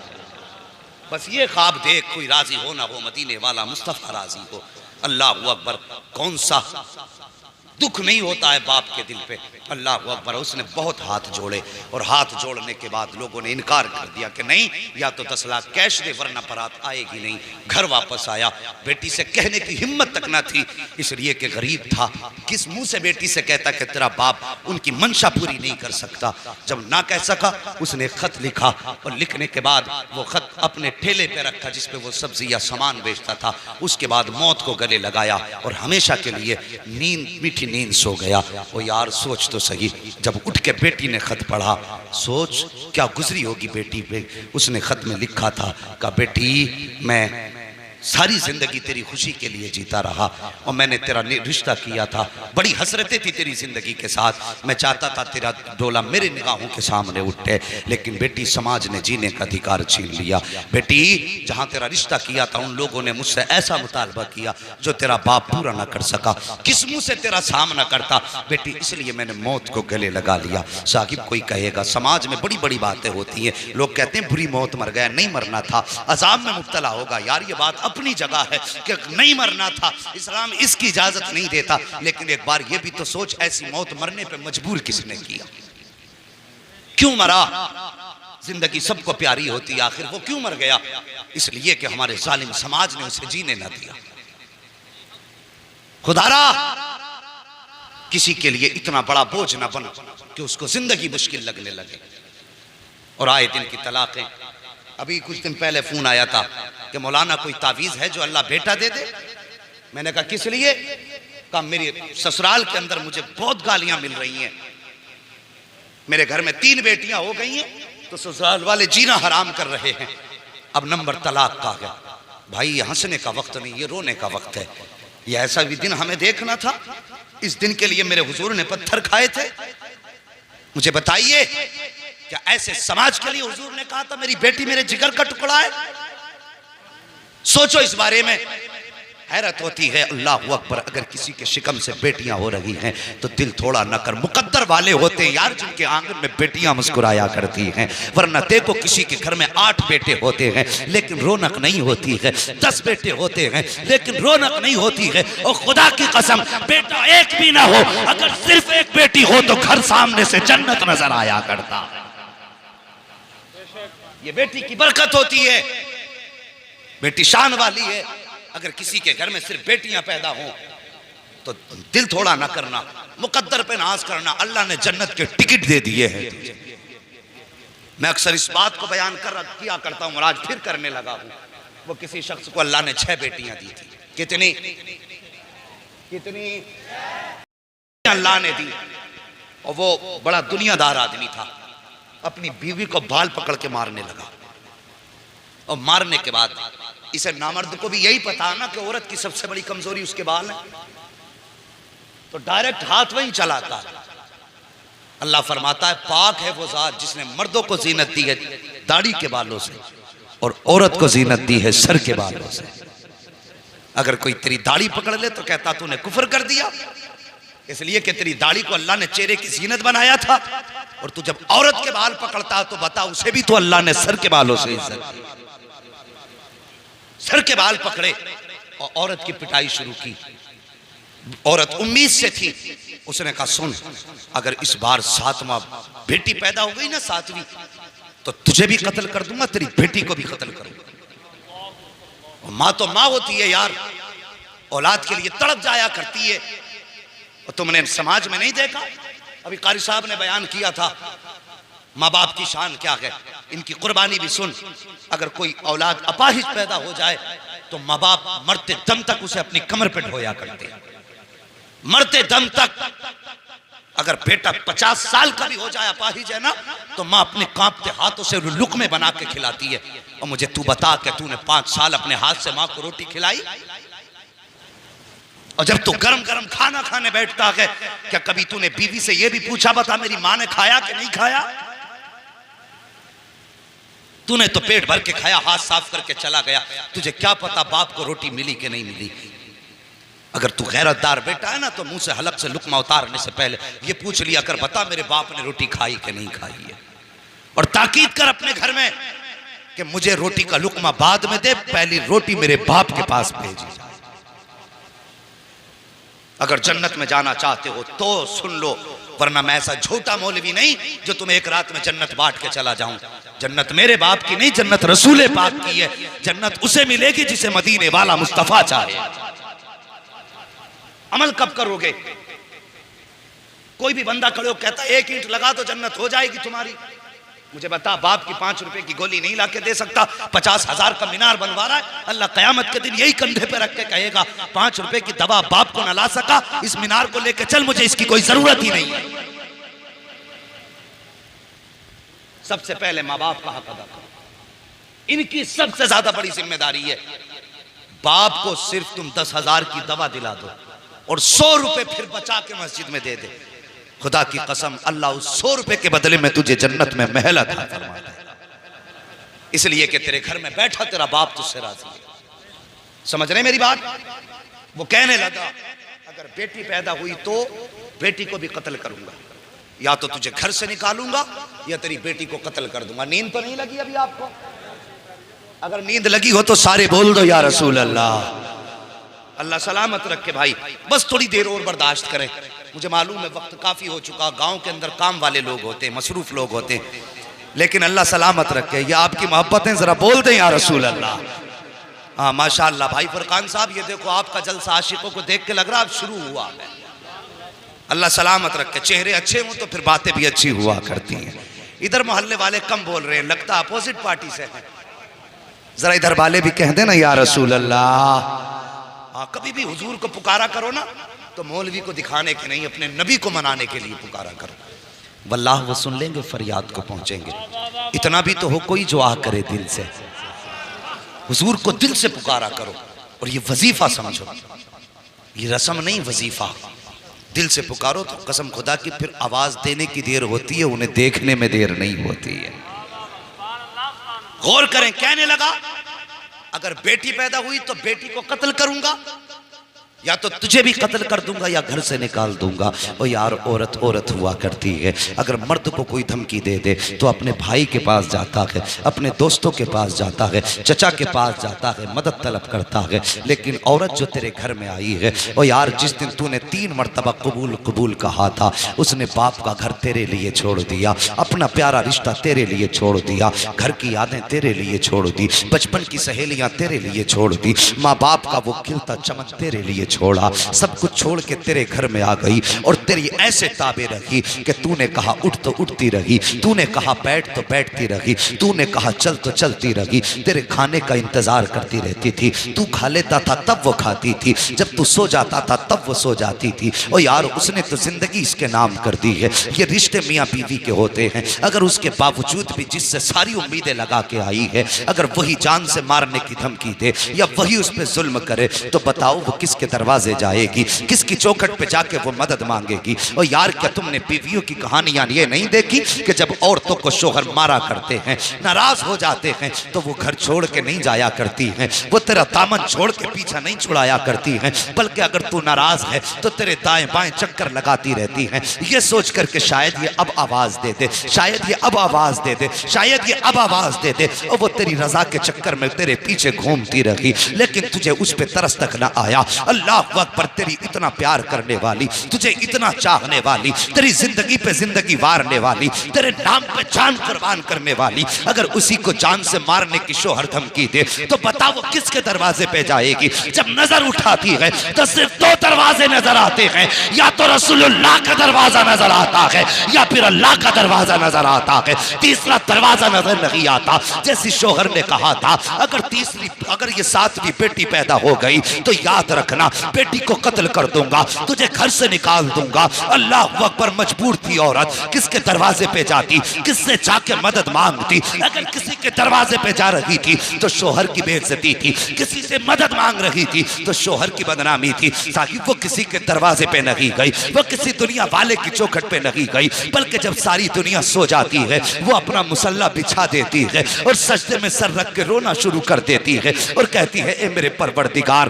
बस ये ख्वाब देख, कोई राजी हो ना हो, मदीने वाला मुस्तफ़ा राजी हो। अल्लाह अकबर। कौन सा दुख नहीं होता है बाप के दिल पे। अल्लाह अकबर। उसने बहुत हाथ जोड़े और हाथ जोड़ने के बाद लोगों ने इनकार कर दिया कि नहीं, या तो 10 लाख कैश दे वरना बारात आएगी नहीं। घर वापस आया, बेटी से कहने की हिम्मत तक ना थी, इसलिए कि गरीब था। किस मुंह से बेटी से कहता कि तेरा बाप उनकी मंशा पूरी नहीं कर सकता। जब ना कह सका, उसने खत लिखा और लिखने के बाद वो खत अपने ठेले पे रखा जिसपे वो सब्जी या सामान बेचता था। उसके बाद मौत को गले लगाया और हमेशा के लिए मीठी नींद सो गया। वो यार सोच तो सही, जब उठ के बेटी ने खत पढ़ा, सोच क्या गुजरी होगी बेटी पे। उसने खत में लिखा था कि बेटी, मैं सारी जिंदगी तेरी खुशी के लिए जीता रहा और मैंने तेरा रिश्ता किया था, बड़ी हसरतें थी तेरी जिंदगी के साथ। मैं चाहता था तेरा डोला मेरे निगाहों के सामने उठे, लेकिन बेटी समाज ने जीने का अधिकार छीन लिया। बेटी, जहां तेरा रिश्ता किया था उन लोगों ने मुझसे ऐसा मुतालबा किया जो तेरा बाप पूरा ना कर सका। किस मुंह से तेरा सामना करता बेटी, इसलिए मैंने मौत को गले लगा लिया। साहिब, कोई कहेगा समाज में बड़ी बड़ी बातें होती हैं, लोग कहते हैं बुरी मौत मर गया, नहीं मरना था, अजाब में मुब्तला होगा। यार ये बात अपनी जगह है कि नहीं मरना था, इस्लाम इसकी इजाजत नहीं देता, लेकिन एक बार ये भी तो सोच, ऐसी मौत मरने पे मजबूर किसने किया? क्यों मरा? जिंदगी सबको प्यारी होती है, आखिर वो क्यों मर गया? इसलिए कि हमारे जालिम समाज ने उसे जीने ना दिया। खुदारा, किसी के लिए इतना बड़ा बोझ ना बन कि उसको जिंदगी मुश्किल लगने लगे। और आए दिन की तलाकें। अभी कुछ दिन पहले फोन आया था कि मौलाना कोई तावीज़ है जो अल्लाह बेटा दे दे। मैंने कहा किस लिए? कहा मेरे ससुराल के अंदर मुझे बहुत गालियां मिल रही हैं, मेरे घर में 3 बेटियां हो गई हैं, तो ससुराल वाले जीना हराम कर रहे हैं। अब नंबर तलाक का है। भाई ये हंसने का वक्त नहीं, ये रोने का वक्त है। ये ऐसा भी दिन हमें देखना था, इस दिन के लिए मेरे हुजूर ने पत्थर खाए थे। मुझे बताइए, क्या ऐसे समाज के लिए हुजूर ने कहा था मेरी बेटी मेरे जिगर का टुकड़ा है? सोचो इस बारे में, हैरत होती है। अल्लाह अकबर। अगर किसी के शिकम से बेटियां हो रही हैं तो दिल थोड़ा न कर। मुकद्दर वाले होते हैं यार जिनके आंगन में बेटियां मुस्कुराया करती हैं, वरना देखो किसी के घर में 8 बेटे होते हैं लेकिन रौनक नहीं होती है, 10 बेटे होते हैं लेकिन रौनक नहीं होती है। और खुदा की कसम, बेटा एक भी ना हो, अगर सिर्फ एक बेटी हो तो घर सामने से जन्नत नजर आया करता। ये बेटी की बरकत होती है, बेटी शान वाली है। अगर किसी के घर में सिर्फ बेटियां पैदा हो तो दिल थोड़ा ना करना, मुकद्दर पे नाज करना। अल्लाह ने जन्नत के टिकट दे दिए हैं। मैं अक्सर इस बात को बयान किया करता हूं और आज फिर करने लगा हूं। वो किसी शख्स को अल्लाह ने 6 बेटियां दी थी। कितनी अल्लाह ने दी। और वो बड़ा दुनियादार आदमी था, अपनी बीवी को बाल पकड़ के मारने लगा। और मारने के बाद इसे नामर्द को भी यही पता है ना कि औरत की सबसे बड़ी कमजोरी उसके बाल है, तो डायरेक्ट हाथ वहीं चलाता है। अल्लाह फरमाता है पाक है वो जात जिसने मर्दों को जीनत दी है दाढ़ी के बालों से और औरत को जीनत दी है सर के बालों से। अगर कोई तेरी दाढ़ी पकड़ ले तो कहता तूने कुफर कर दिया, इसलिए कि तेरी दाढ़ी को अल्लाह ने चेहरे की जीनत बनाया था। और तू जब औरत के बाल पकड़ता तो बता उसे भी तो अल्लाह ने सर के बालों से इज्जत दी। सर के बाल पकड़े और औरत की पिटाई शुरू की। औरत उम्मीद से थी, उसने कहा सुन, अगर इस बार 7वां बेटी पैदा हो गई ना 7वीं, तो तुझे भी कत्ल कर दूंगा, तेरी बेटी को भी कत्ल करूंगा। माँ तो माँ होती है यार, औलाद के लिए तड़प जाया करती है। और तुमने समाज में नहीं देखा, अभी कारी साहब ने बयान किया था माँ बाप की शान क्या है, इनकी कुर्बानी भी सुन। अगर कोई औलाद अपाहिज पैदा हो जाए तो माँ बाप मरते दम तक उसे अपनी कमर पे ढोया करते हैं, मरते दम तक। अगर बेटा 50 साल का भी हो जाए अपाहिज है ना, तो माँ अपने कांपते हाथों से लुकमे बना के खिलाती है। और मुझे तू बता कि तूने 5 साल अपने हाथ से माँ को रोटी खिलाई? और जब तू गरम गरम खाना खाने बैठता है, क्या कभी तूने बीवी से यह भी पूछा बता मेरी माँ ने खाया कि नहीं खाया? तूने तो पेट भर के खाया, हाथ साफ करके चला गया, तुझे क्या पता बाप को रोटी मिली कि नहीं मिली। अगर तू गैरतदार बेटा है ना, तो मुंह से हलक से लुकमा उतारने से पहले ये पूछ लिया कर बता मेरे बाप ने रोटी खाई कि नहीं खाई है। और ताकीद कर अपने घर में कि मुझे रोटी का लुकमा बाद में दे, पहली रोटी मेरे बाप के पास भेजी। अगर जन्नत में जाना चाहते हो तो सुन लो, वरना मैं ऐसा झूठा मौलवी नहीं जो तुम्हें एक रात में जन्नत बांट के चला जाऊं। जन्नत मेरे बाप की नहीं, जन्नत रसूल पाक की है। जन्नत उसे मिलेगी जिसे मदीने वाला मुस्तफा चाहे। अमल कब करोगे? कोई भी बंदा खड़े हो कहता 1 ईंट लगा तो जन्नत हो जाएगी तुम्हारी। मुझे बता, बाप की 5 रुपए की गोली नहीं लाके दे सकता, 50,000 का मीनार बनवा रहा है। अल्लाह कयामत के दिन यही कंधे पे रख के कहेगा 5 रुपए की दवा बाप को न ला सका, इस मीनार को लेके चल, मुझे इसकी कोई जरूरत ही नहीं है। सबसे पहले माँ बाप का हक अदा करो, इनकी सबसे ज्यादा बड़ी जिम्मेदारी है। बाप को सिर्फ तुम 10,000 की दवा दिला दो और 100 रुपए फिर बचा के मस्जिद में दे दे, खुदा की कसम अल्लाह उस 100 रुपए के बदले में तुझे जन्नत में महल अता फरमाता है। इसलिए कि तेरे घर में बैठा तेरा बाप तुझसे राजी है। समझ रहे मेरी बात? वो कहने लगा अगर बेटी पैदा हुई तो बेटी को भी कत्ल करूंगा, या तो तुझे घर से निकालूंगा या तेरी बेटी को कत्ल कर दूंगा। नींद तो नहीं लगी अभी आपको? अगर नींद लगी हो तो सारे बोल दो या रसूल अल्लाह। अल्लाह सलामत रखे भाई, बस थोड़ी देर और बर्दाश्त करें। मुझे मालूम है वक्त काफी हो चुका, गांव के अंदर काम वाले लोग होते हैं, मसरूफ लोग होते हैं, लेकिन अल्लाह सलामत रखे। ये आपकी मोहब्बतें जरा बोल दें या रसूल अल्लाह। हाँ माशाअल्लाह भाई फरकान साहब, ये देखो आपका जलसा आशिकों को देख के लग रहा अब शुरू हुआ है। अल्लाह सलामत रखे, चेहरे अच्छे हों तो फिर बातें भी अच्छी हुआ करती हैं। इधर मोहल्ले वाले कम बोल रहे हैं, लगता अपोजिट पार्टी से है। जरा इधर वाले भी कह देना या रसूल अल्लाह। हाँ, कभी भी हुजूर को पुकारा करो ना तो मौलवी को दिखाने के नहीं, अपने नबी को मनाने के लिए पुकारा करो। वल्लाह वो सुन लेंगे, फरियाद को पहुंचेंगे। इतना भी तो हो कोई जो आ करे दिल से, हुजूर को दिल से पुकारा करो। और ये वजीफा समझो, ये रस्म नहीं वजीफा। दिल से पुकारो तो कसम खुदा की फिर आवाज देने की देर होती है, उन्हें देखने में देर नहीं होती है। गौर करें, कहने लगा अगर बेटी पैदा हुई तो बेटी को कत्ल करूंगा, या तो तुझे भी कत्ल कर दूंगा या घर से निकाल दूंगा। और यार औरत औरत हुआ करती है, अगर मर्द को कोई धमकी दे दे तो अपने भाई के पास जाता है, अपने दोस्तों के पास जाता है, चचा के पास जाता है, मदद तलब करता है। लेकिन औरत जो तेरे घर में आई है, और यार जिस दिन तूने 3 मरतबा कबूल कबूल कहा था, उसने बाप का घर तेरे लिए छोड़ दिया, अपना प्यारा रिश्ता तेरे लिए छोड़ दिया, घर की यादें तेरे लिए छोड़ दी, बचपन की सहेलियां तेरे लिए छोड़ दी, माँ बाप का वो खिलता चमन तेरे लिए छोड़ा, सब कुछ छोड़ के तेरे घर में आ गई और तेरी ऐसे ताबे रखी कि तूने कहा उठ तो उठती रही, तूने कहा बैठ तो बैठती रही, तूने कहा चल तो चलती रही, तेरे खाने का इंतजार करती रहती थी। तू खा लेता था तब वो खाती थी, जब तू सो जाता था तब वो सो जाती थी। और यार उसने तो जिंदगी इसके नाम कर दी है। ये रिश्ते मियाँ बीवी के होते हैं, अगर उसके बावजूद भी जिससे सारी उम्मीदें लगा के आई है, अगर वही जान से मारने की धमकी दे या वही उस पर जुल्म करे, तो बताओ वो किसके दरवाजे जाएगी, किसकी चौखट पे जाके वो मदद मांगेगी। और यार क्या तुमने बीवियों की कहानियां ये नहीं देखी कि जब औरतों को शोहर मारा करते हैं, नाराज हो जाते हैं, तो वो घर छोड़ के नहीं जाया करती हैं, वो तेरा दामन छोड़ के पीछा नहीं छुड़ाया करती हैं, बल्कि अगर तू नाराज है तो तेरे दाएं बाएं चक्कर लगाती रहती हैं, ये सोच करके शायद ये अब आवाज दे दे, शायद ये अब आवाज दे दे, शायद ये अब आवाज दे दे। और वो तेरी रजा के चक्कर में तेरे पीछे घूमती रही, लेकिन तुझे उस पे तरस तक ना आया। अल्लाह अकबर, तेरी इतना प्यार करने वाली, तुझे इतना चाहने वाली, तेरी जिंदगी पे जिंदगी वारने वाली, तेरे नाम पे जान कुर्बान करने वाली, अगर उसी को जान से मारने की शोहर धमकी दे, तो बता वो किसके दरवाजे पे जाएगी। जब नजर उठाती है तो सिर्फ दो दरवाजे नजर आते हैं, या तो रसूलुल्लाह का दरवाजा नजर आता है या फिर अल्लाह का दरवाजा नजर आता है, तीसरा दरवाजा नजर नहीं आता। जैसे शोहर ने कहा था, अगर ये सातवीं बेटी पैदा हो गई तो याद रखना बेटी को कत्ल कर दूंगा, तुझे घर से निकाल दूंगा। अल्लाह अकबर, मजबूर थी औरत, किसके दरवाजे पे जाती, किससे जाके मदद मांगती। अगर किसी के दरवाजे पे जा रही थी तो शोहर की बेइज्जती थी, किसी से मदद मांग रही थी तो शोहर की बदनामी थी। साहिब वो किसी के दरवाजे पे नहीं गई, वो किसी दुनिया वाले की चौखट पे नहीं गई, बल्कि जब सारी दुनिया सो जाती है वो अपना मुसल्ला बिछा देती है और सजदे में सर रख के रोना शुरू कर देती है और कहती है, ए मेरे परवरदिगार,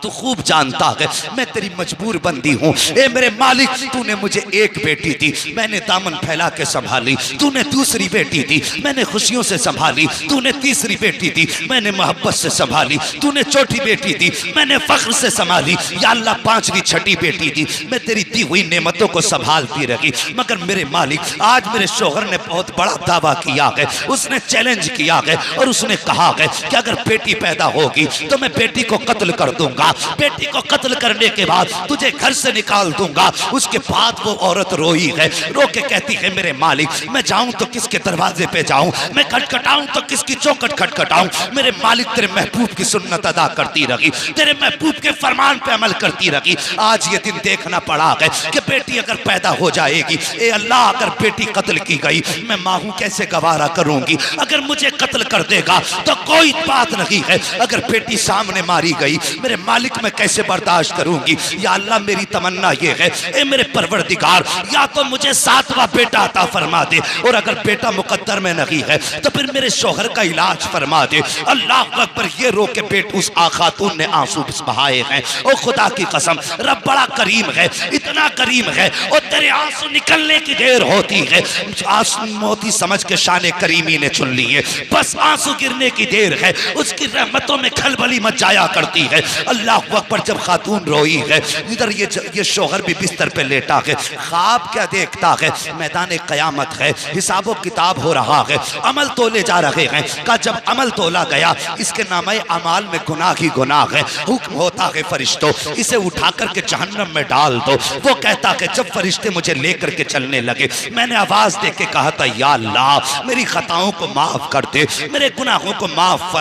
तू खूब जानता है मैं तेरी मजबूर बंदी हूँ। ए मेरे मालिक, तूने मुझे एक बेटी दी, मैंने दामन फैला के संभाली, तूने दूसरी बेटी दी, मैंने खुशियों से संभाली, तूने तीसरी बेटी दी, मैंने मोहब्बत से संभाली, तूने चौथी बेटी दी, मैंने फख्र से संभाली, या अल्लाह पांचवी छठी बेटी दी, मैं तेरी दी हुई नेमतों को संभालती रही। मगर मेरे मालिक, आज मेरे शोहर ने बहुत बड़ा दावा किया है, उसने चैलेंज किया है और उसने कहा है कि अगर बेटी पैदा होगी तो मैं बेटी को कत्ल कर दूंगा, बेटी को कत्ल करने के बाद तुझे घर से निकाल दूंगा। उसके बाद वो औरत रोई है, रो के कहती है, मेरे मालिक, मैं जाऊं तो किसके दरवाजे पे जाऊं, मैं खटखटाऊं तो किसकी चौखट खटखटाऊं। मेरे मालिक, तेरे महबूब की सुन्नत अदा करती रही, तेरे महबूब के फरमान पे अमल करती रही। आज ये दिन देखना पड़ा है कि बेटी अगर पैदा हो जाएगी, ए अल्लाह, अगर बेटी कत्ल की गई, मैं माँ हूं कैसे गवारा करूंगी। अगर मुझे कत्ल कर देगा तो कोई बात नहीं है, अगर बेटी सामने मारी गई, मेरे मालिक, मैं कैसे बर्दाश्त करूंगी। या अल्लाह, मेरी तमन्ना ये है, ए मेरे परवरदिगार, या तो मुझे सातवां बेटा अता फरमा दे, और अगर बेटा मुकद्दर में नहीं है तो फिर मेरे शोहर का इलाज फरमा दे। अल्लाह अकबर, ये रो के बेट उस खातून ने आंसू बहाए हैं। ओ खुदा की कसम, रब बड़ा करीम है, इतना करीम है, और तेरे आंसू निकलने की देर होती है, आंसू मोती समझ के शान करीमी ने चुन लिए, बस आंसू गिरने की देर है, उसकी रहमतों में खलबली मच जाया करती है। अल्लाह अकबर, जब खातून रोई है, इधर ये शोहर भी बिस्तर पे लेटा है, ख्वाब क्या देखता है, मैदान क़यामत है, हिसाब किताब हो रहा है, अमल तोले जा रहे हैं। का जब अमल तोला गया, इसके नामे अमाल में गुनाह ही गुनाह है, हुक्म होता है फरिश्तों, इसे उठा करके जहन्नम में डाल दो। वो कहता है, जब फरिश्ते मुझे लेकर के चलने लगे, मैंने आवाज दे के कहा था, या अल्लाह, मेरी खताओं को माफ कर दे, मेरे गुनाहों को माफ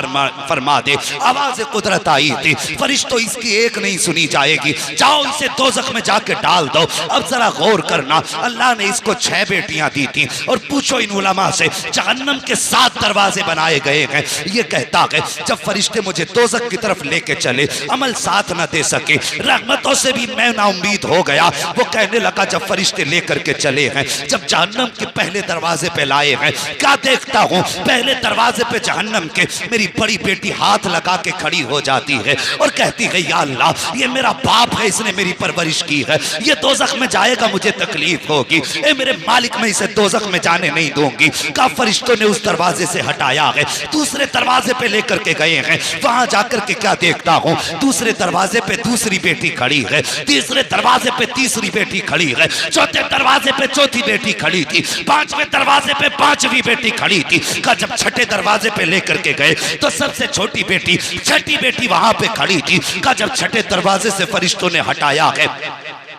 फरमा दे। आवाज कुदरत आई थी, फरिश्तों, इसकी एक नहीं सुनी जाएगी, जाओ इसे दोज़ख में जाके डाल दो। अब जरा गौर करना, अल्लाह ने इसको 6 बेटियां दी थी, और पूछो इन उलमा से, जहन्नम के 7 दरवाजे बनाए गए हैं। ये कहता है, जब फरिश्ते मुझे दोज़ख की तरफ लेके चले, अमल साथ न दे सके, रहमतों से भी मैं ना उम्मीद हो गया। वो कहने लगा, जब फरिश्ते लेकर के चले हैं, जब जहन्नम के पहले दरवाजे पे लाए हैं, क्या देखता हूँ, पहले दरवाजे पे जहन्नम के मेरी बड़ी बेटी हाथ लगा के खड़ी हो जाती है और कहती है, या अल्लाह, ये मेरा बाप है, इसने मेरी परवरिश की है, ये दोज़ख में जाएगा, मुझे तकलीफ होगी, ए मेरे मालिक, मैं इसे दोज़ख में जाने नहीं दूंगी। का फरिश्तों ने उस दरवाजे से हटाया है, दूसरे दरवाजे पे लेकर के गए हैं, वहां जाकर के क्या देखता हूँ, दूसरे दरवाजे पे दूसरी बेटी खड़ी है, तीसरे दरवाजे पे तीसरी बेटी खड़ी है, चौथे दरवाजे पे चौथी बेटी खड़ी थी, 5वें दरवाजे पे 5वीं बेटी खड़ी थी। का जब छठे दरवाजे पे लेकर के गए तो सबसे छोटी बेटी, छठी बेटी वहां पे खड़ी थी। का जब जब छठे दरवाजे से फरिश्तों ने हटाया है,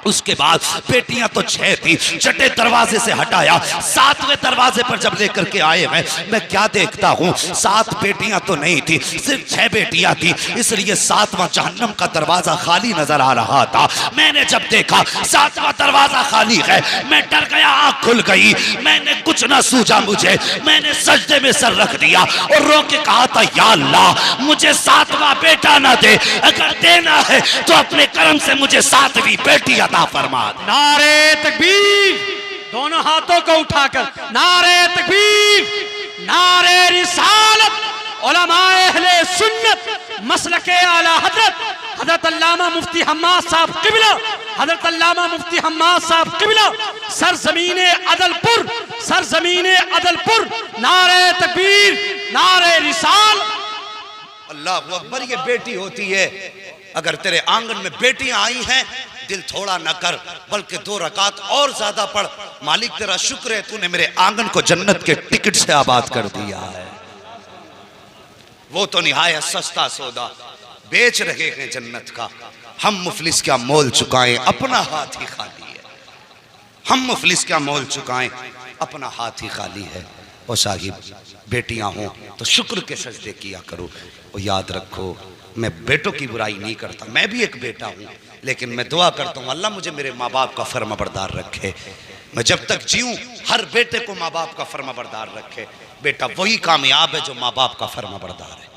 उसके बाद बेटियां तो 6 थी, छठे दरवाजे से हटाया, 7वें दरवाजे पर जब लेकर के आए मैं क्या देखता हूँ, 7 बेटियां तो नहीं थी, सिर्फ 6 बेटियां थी, इसलिए 7वां जहन्नम का दरवाजा खाली नजर आ रहा था। मैंने जब देखा 7वां दरवाजा खाली है, मैं डर गया, आंख खुल गई, मैंने कुछ ना सूझा मुझे, मैंने सजदे में सर रख दिया और रो के कहा था, या अल्लाह मुझे 7वां बेटा ना दे, अगर देना है तो अपने कर्म से मुझे 7वीं बेटी अता फरमा दे।
नारे तकबीर, दोनों हाथों को उठाकर नारे तकबीर, नारे रिसालत, उलमाए अहले सुन्नत, मसलके आला हजरत अल्लामा मुफ्ती हम्माद साहब किबला, हजरत अल्लामा मुफ्ती हम्माद साहब किबला, सरजमीने अदलपुर, सरजमीने अदलपुर, नारे तकबीर, नारे रिसाल।
अल्लाह अकबर, ये बेटी होती है। अगर तेरे आंगन में बेटियां आई हैं, दिल थोड़ा न कर, बल्कि 2 रकात और ज्यादा पढ़। मालिक तेरा शुक्र है, तूने मेरे आंगन को जन्नत के टिकट से आबाद कर दिया है। वो तो निहायत सस्ता सौदा बेच रहे हैं जन्नत का, हम मुफलिस क्या मोल चुकाएं, अपना हाथ ही खाली है। हम मुफलिस क्या मोल चुकाएं, अपना हाथ ही खाली है। और साहिब, बेटियां हों तो शुक्र के सजदे किया करो। और याद रखो, मैं बेटों की बुराई नहीं करता, मैं भी एक बेटा हूँ, लेकिन मैं दुआ करता हूँ अल्लाह मुझे मेरे माँ बाप का फर्माबरदार रखे। मैं जब तक जीऊँ हर बेटे को माँ बाप का फर्माबरदार रखे। बेटा वही कामयाब है जो माँ बाप का फर्माबरदार है,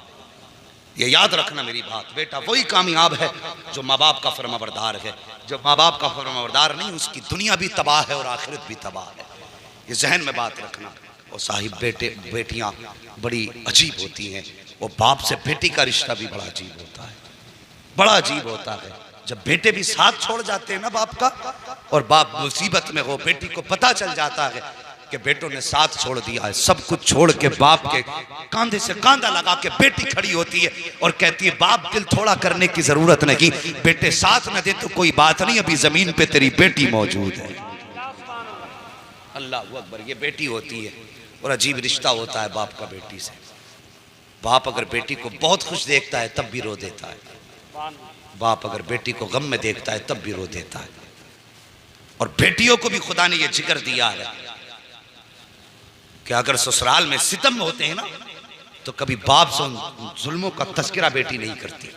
ये याद रखना मेरी बात। बेटा वही कामयाब है जो माँ बाप का फर्माबरदार है। जो माँ बाप का फर्माबरदार नहीं, उसकी दुनिया भी तबाह है और आखिरत भी तबाह है, ये जहन में बात रखना। और साहिब, बेटियां बड़ी अजीब होती हैं। वो बाप से बेटी का रिश्ता भी बड़ा अजीब होता है, बड़ा अजीब होता है। जब बेटे भी साथ छोड़ जाते हैं ना बाप का, और बाप मुसीबत में हो, बेटी को पता चल जाता है कि बेटों ने साथ छोड़ दिया है, सब कुछ छोड़ के बाप के कांधे से कांधा लगा के बेटी खड़ी होती है और कहती है, बाप दिल थोड़ा करने की जरूरत नहीं, बेटे साथ न दे तो कोई बात नहीं, अभी जमीन पे तेरी बेटी मौजूद है। अल्लाह अकबर, ये बेटी होती है। और अजीब रिश्ता होता है बाप का बेटी से। बाप अगर बेटी को बहुत खुश देखता है तब भी रो देता है, बाप अगर बेटी को गम में देखता है तब भी रो देता है। और बेटियों को भी खुदा ने यह जिक्र दिया है कि अगर ससुराल में सितम होते हैं ना, तो कभी बाप से जुल्मों का तस्करा बेटी नहीं करती।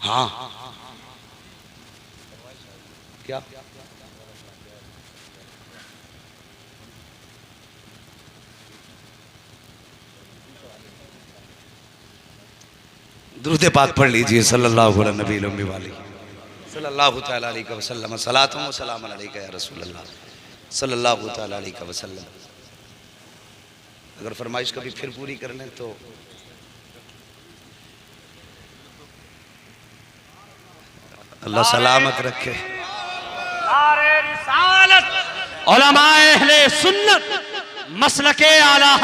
हाँ, क्या दुरूद पाक पढ़ लीजिए, सल्लल्लाहु अलैहि सल्लल्लाहु तआला अलैहि वसल्लम, सलातुम व सलाम अलैका या रसूल अल्लाह सल्लल्लाहु तआला अलैहि वसल्लम। अगर फरमाइश कभी फिर पूरी कर लें तो अल्लाह सलामत रखे।
नारे रिसालत, उलमाए अहले सुन्नत, मसलके आला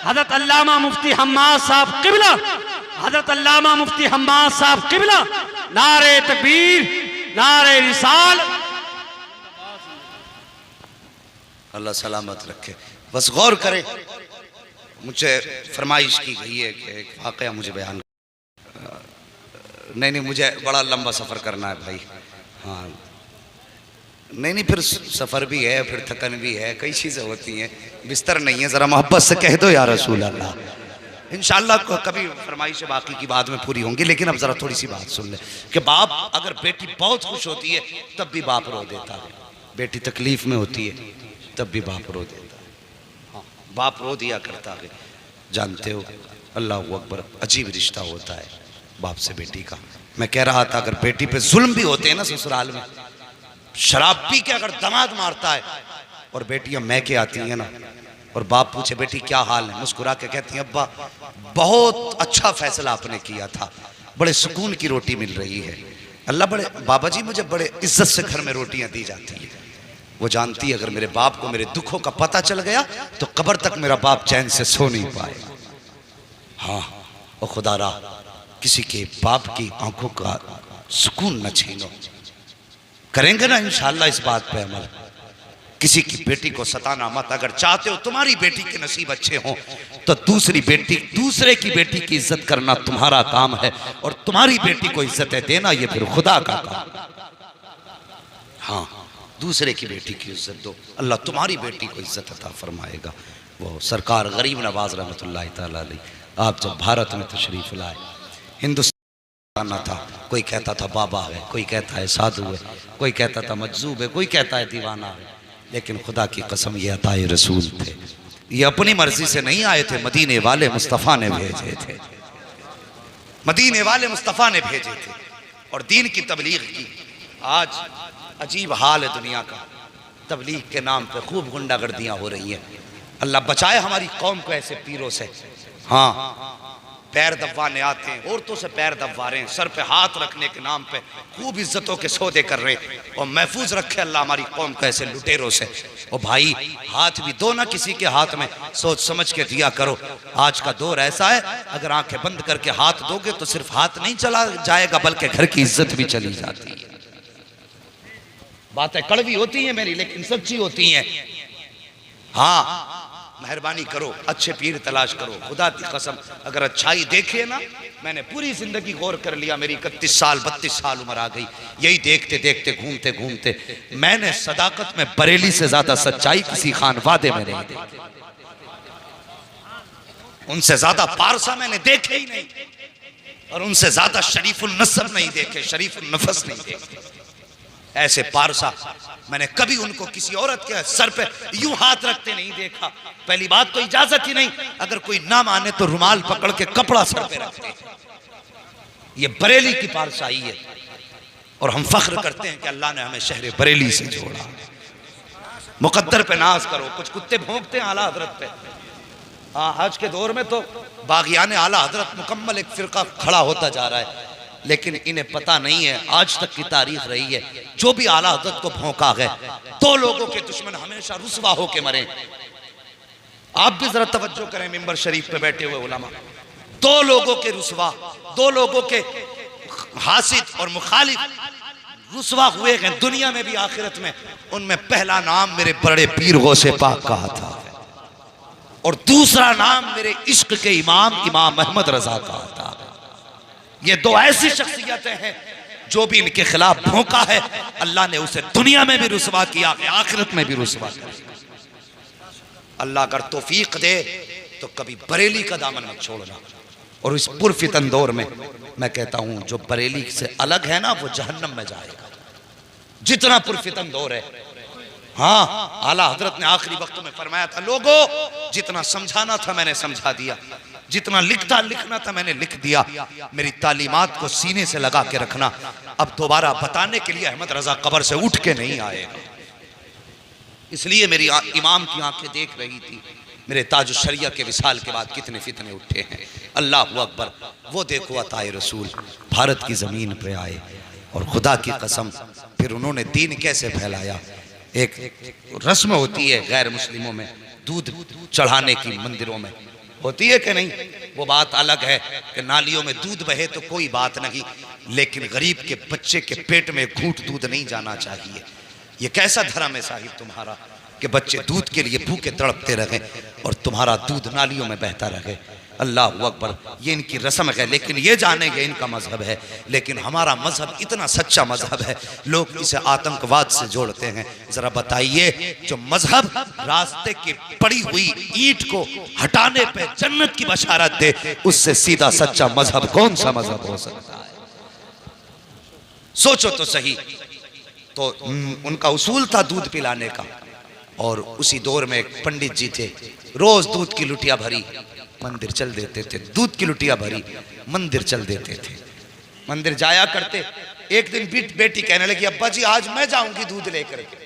हजरत अल्लामा मुफ्ती हम्माद साहब किबला, हजरत अल्लामा मुफ्ती हम्माद साहब किबला, नारे तकबीर, नारे रिसाल।
अल्लाह सलामत रखे। बस गौर करें, मुझे फरमाइश की गई है कि एक वाक़या मुझे बयान, नहीं मुझे बड़ा लंबा सफ़र करना है भाई। हाँ, नहीं फिर सफ़र भी है, फिर थकन भी है, कई चीज़ें होती हैं, बिस्तर नहीं है, ज़रा मोहब्बत से कह दो या रसूल अल्लाह। इंशाअल्लाह कभी फरमाइश बाकी की बाद में पूरी होंगी, लेकिन अब ज़रा थोड़ी सी बात सुन ले कि बाप अगर बेटी बहुत खुश होती है तब भी बाप रो देता है, बेटी तकलीफ़ में होती है तब भी बाप रो देता है। हाँ, बाप रो दिया करता है। जानते हो, अल्लाह अकबर, अजीब रिश्ता होता है बाप से बेटी का। मैं कह रहा था, अगर बेटी पे जुल्म भी होते हैं ना ससुराल में, शराब पी के अगर दमाद मारता है और बेटियां मैं के आती हैं ना, और बाप पूछे बेटी क्या हाल है, मुस्कुरा के कहती हैं अब्बा बहुत अच्छा फैसला आपने किया था, बड़े सुकून की रोटी मिल रही है। अल्लाह बड़े बाबा जी, मुझे बड़े इज्जत से घर में रोटियां दी जाती है। वो जानती है अगर मेरे बाप को मेरे दुखों का पता चल गया तो कब्र तक मेरा बाप चैन से सो नहीं पाएगा। हाँ, और खुदा रा किसी के बाप की आंखों का सुकून न छीनो। करेंगे ना इंशाअल्लाह इस बात पे अमल। किसी की बेटी को सताना मत। अगर चाहते हो तुम्हारी बेटी के नसीब अच्छे हों तो दूसरे की बेटी की इज्जत करना तुम्हारा काम है, और तुम्हारी बेटी को इज्जत देना ये फिर खुदा का काम। हाँ, दूसरे की बेटी की इज्जत दो, अल्लाह तुम्हारी बेटी को इज्जत अता फरमाएगा। वो सरकार गरीब नवाज रहमतुल्लाह तआला अलैह आप जब भारत में तशरीफ लाए, हिंदुस्तान ना था, कोई कहता था बाबा है, कोई कहता है साधु है, कोई कहता था मजजूब है, कोई कहता है दीवाना है, लेकिन खुदा की कसम ये अताए रसूल थे। ये अपनी मर्जी से नहीं आए थे, मदीने वाले मुस्तफ़ा ने भेजे थे, मदीने वाले मुस्तफ़ा ने भेजे थे और दीन की तबलीग की। आज अजीब हाल है दुनिया का, तबलीग के नाम पे खूब गुंडागर्दियां हो रही हैं। अल्लाह बचाए हमारी कौम को ऐसे पीरों से। हाँ, पैर दबवाने आते हैं, औरतों से पैर दबवा रहे हैं, सर पे हाथ रखने के नाम पे खूब इज्जतों के सौदे कर रहे हैं। और महफूज रखे अल्लाह हमारी कौम को ऐसे लुटेरों से। और भाई हाथ भी दो ना किसी के हाथ में, सोच समझ के दिया करो। आज का दौर ऐसा है, अगर आंखें बंद करके हाथ दोगे तो सिर्फ हाथ नहीं चला जाएगा बल्कि घर की इज्जत भी चली जाती है। बातें कड़वी होती हैं मेरी, लेकिन सच्ची होती हैं। हाँ, मेहरबानी करो, अच्छे पीर तलाश करो। खुदा की कसम अगर अच्छाई देखे ना, मैंने पूरी जिंदगी गौर कर लिया, मेरी 31 साल 32 साल उम्र आ गई, यही देखते देखते घूमते घूमते मैंने सदाकत में बरेली से ज्यादा सच्चाई किसी खानवादे में नहीं देखी, उनसे ज्यादा पारसा मैंने देखे ही नहीं, और उनसे ज्यादा शरीफुल नस्ब नहीं देखे, शरीफुल नफस नहीं देखे। ऐसे पारसा मैंने कभी उनको किसी औरत के सर पे यूं हाथ रखते नहीं देखा। पहली बात तो इजाजत ही नहीं, अगर कोई ना माने तो रुमाल पकड़ के कपड़ा सर पे रखते। ये बरेली की पारसाई है, और हम फख्र करते हैं कि अल्लाह ने हमें शहर बरेली से जोड़ा। मुकद्दर पे नाज करो, कुछ कुत्ते भौंकते हैं आला हजरत पे। हाँ, आज के दौर में तो बागियाने आला हजरत मुकम्मल एक फिरका खड़ा होता जा रहा है, लेकिन इन्हें पता नहीं है, आज तक की तारीख रही है, जो भी आला हज़रत को भौंका गए, दो लोगों के दुश्मन हमेशा रुसवा होके मरे। आप भी जरा तवज्जो करें, मिंबर शरीफ पे बैठे हुए उलमा, दो लोगों के रुसवा, दो लोगों के हासिद और मुखालिफ रुसवा हुए हैं दुनिया में भी आखिरत में। उनमें पहला नाम मेरे बड़े पीर गौसे पाक का था, और दूसरा नाम मेरे इश्क के इमाम अहमद रजा का था। ये दो ऐसी शख्सियतें हैं, जो भी इनके खिलाफ भौंका है, अल्लाह ने उसे दुनिया में भी रुसवा किया, आखिरत में भी रुसवा किया। अल्लाह अगर तौफीक दे तो कभी बरेली का दामन मत छोड़ना। और इस पुरफितन दौर में मैं कहता हूं, जो बरेली से अलग है ना, वो जहन्नम में जाएगा, जितना पुरफितन दौर है। हाँ, आला हजरत ने आखिरी वक्तों में फरमाया था, लोगों जितना समझाना था मैंने समझा दिया, जितना लिखना था मैंने लिख दिया, मेरी तालीमात को सीने से लगा के रखना। अब दोबारा बताने के लिए अहमद रजा कब्र से उठ के नहीं आएगा। इसलिए मेरी इमाम की आंखें देख रही थी, मेरे ताज शरिया के विसाल के बाद कितने फितने उठे हैं। अल्लाह अकबर। वो देखो अताए रसूल भारत की ज़मीन पे आए, और खुदा की कसम फिर उन्होंने दीन कैसे फैलाया। एक रस्म होती है गैर मुस्लिमों में, दूध चढ़ाने की मंदिरों में होती है कि नहीं, वो बात अलग है कि नालियों में दूध बहे तो कोई बात नहीं, लेकिन गरीब के बच्चे के पेट में घूंट दूध नहीं जाना चाहिए। ये कैसा धर्म है साहिब तुम्हारा कि बच्चे दूध के लिए भूखे तड़पते रहे और तुम्हारा दूध नालियों में बहता रहे। अल्लाह अकबर। ये इनकी रस्म है, लेकिन ये जानेंगे इनका मजहब है। लेकिन हमारा मजहब इतना सच्चा मजहब है, लोग इसे आतंकवाद से जोड़ते हैं। जरा बताइए, जो मजहब रास्ते की पड़ी हुई ईंट को हटाने पे जन्नत की बशारत दे, उससे सीधा सच्चा मजहब कौन सा मजहब हो सकता है? सोचो तो सही। तो उनका उसूल था दूध पिलाने का, और उसी दौर में एक पंडित जी थे, रोज दूध की लुटिया भरी मंदिर चल देते थे, दूध की लुटिया भरी मंदिर चल देते थे, मंदिर जाया करते। एक दिन बेटी कहने लगी, अब्बा जी आज मैं जाऊंगी दूध लेकर के।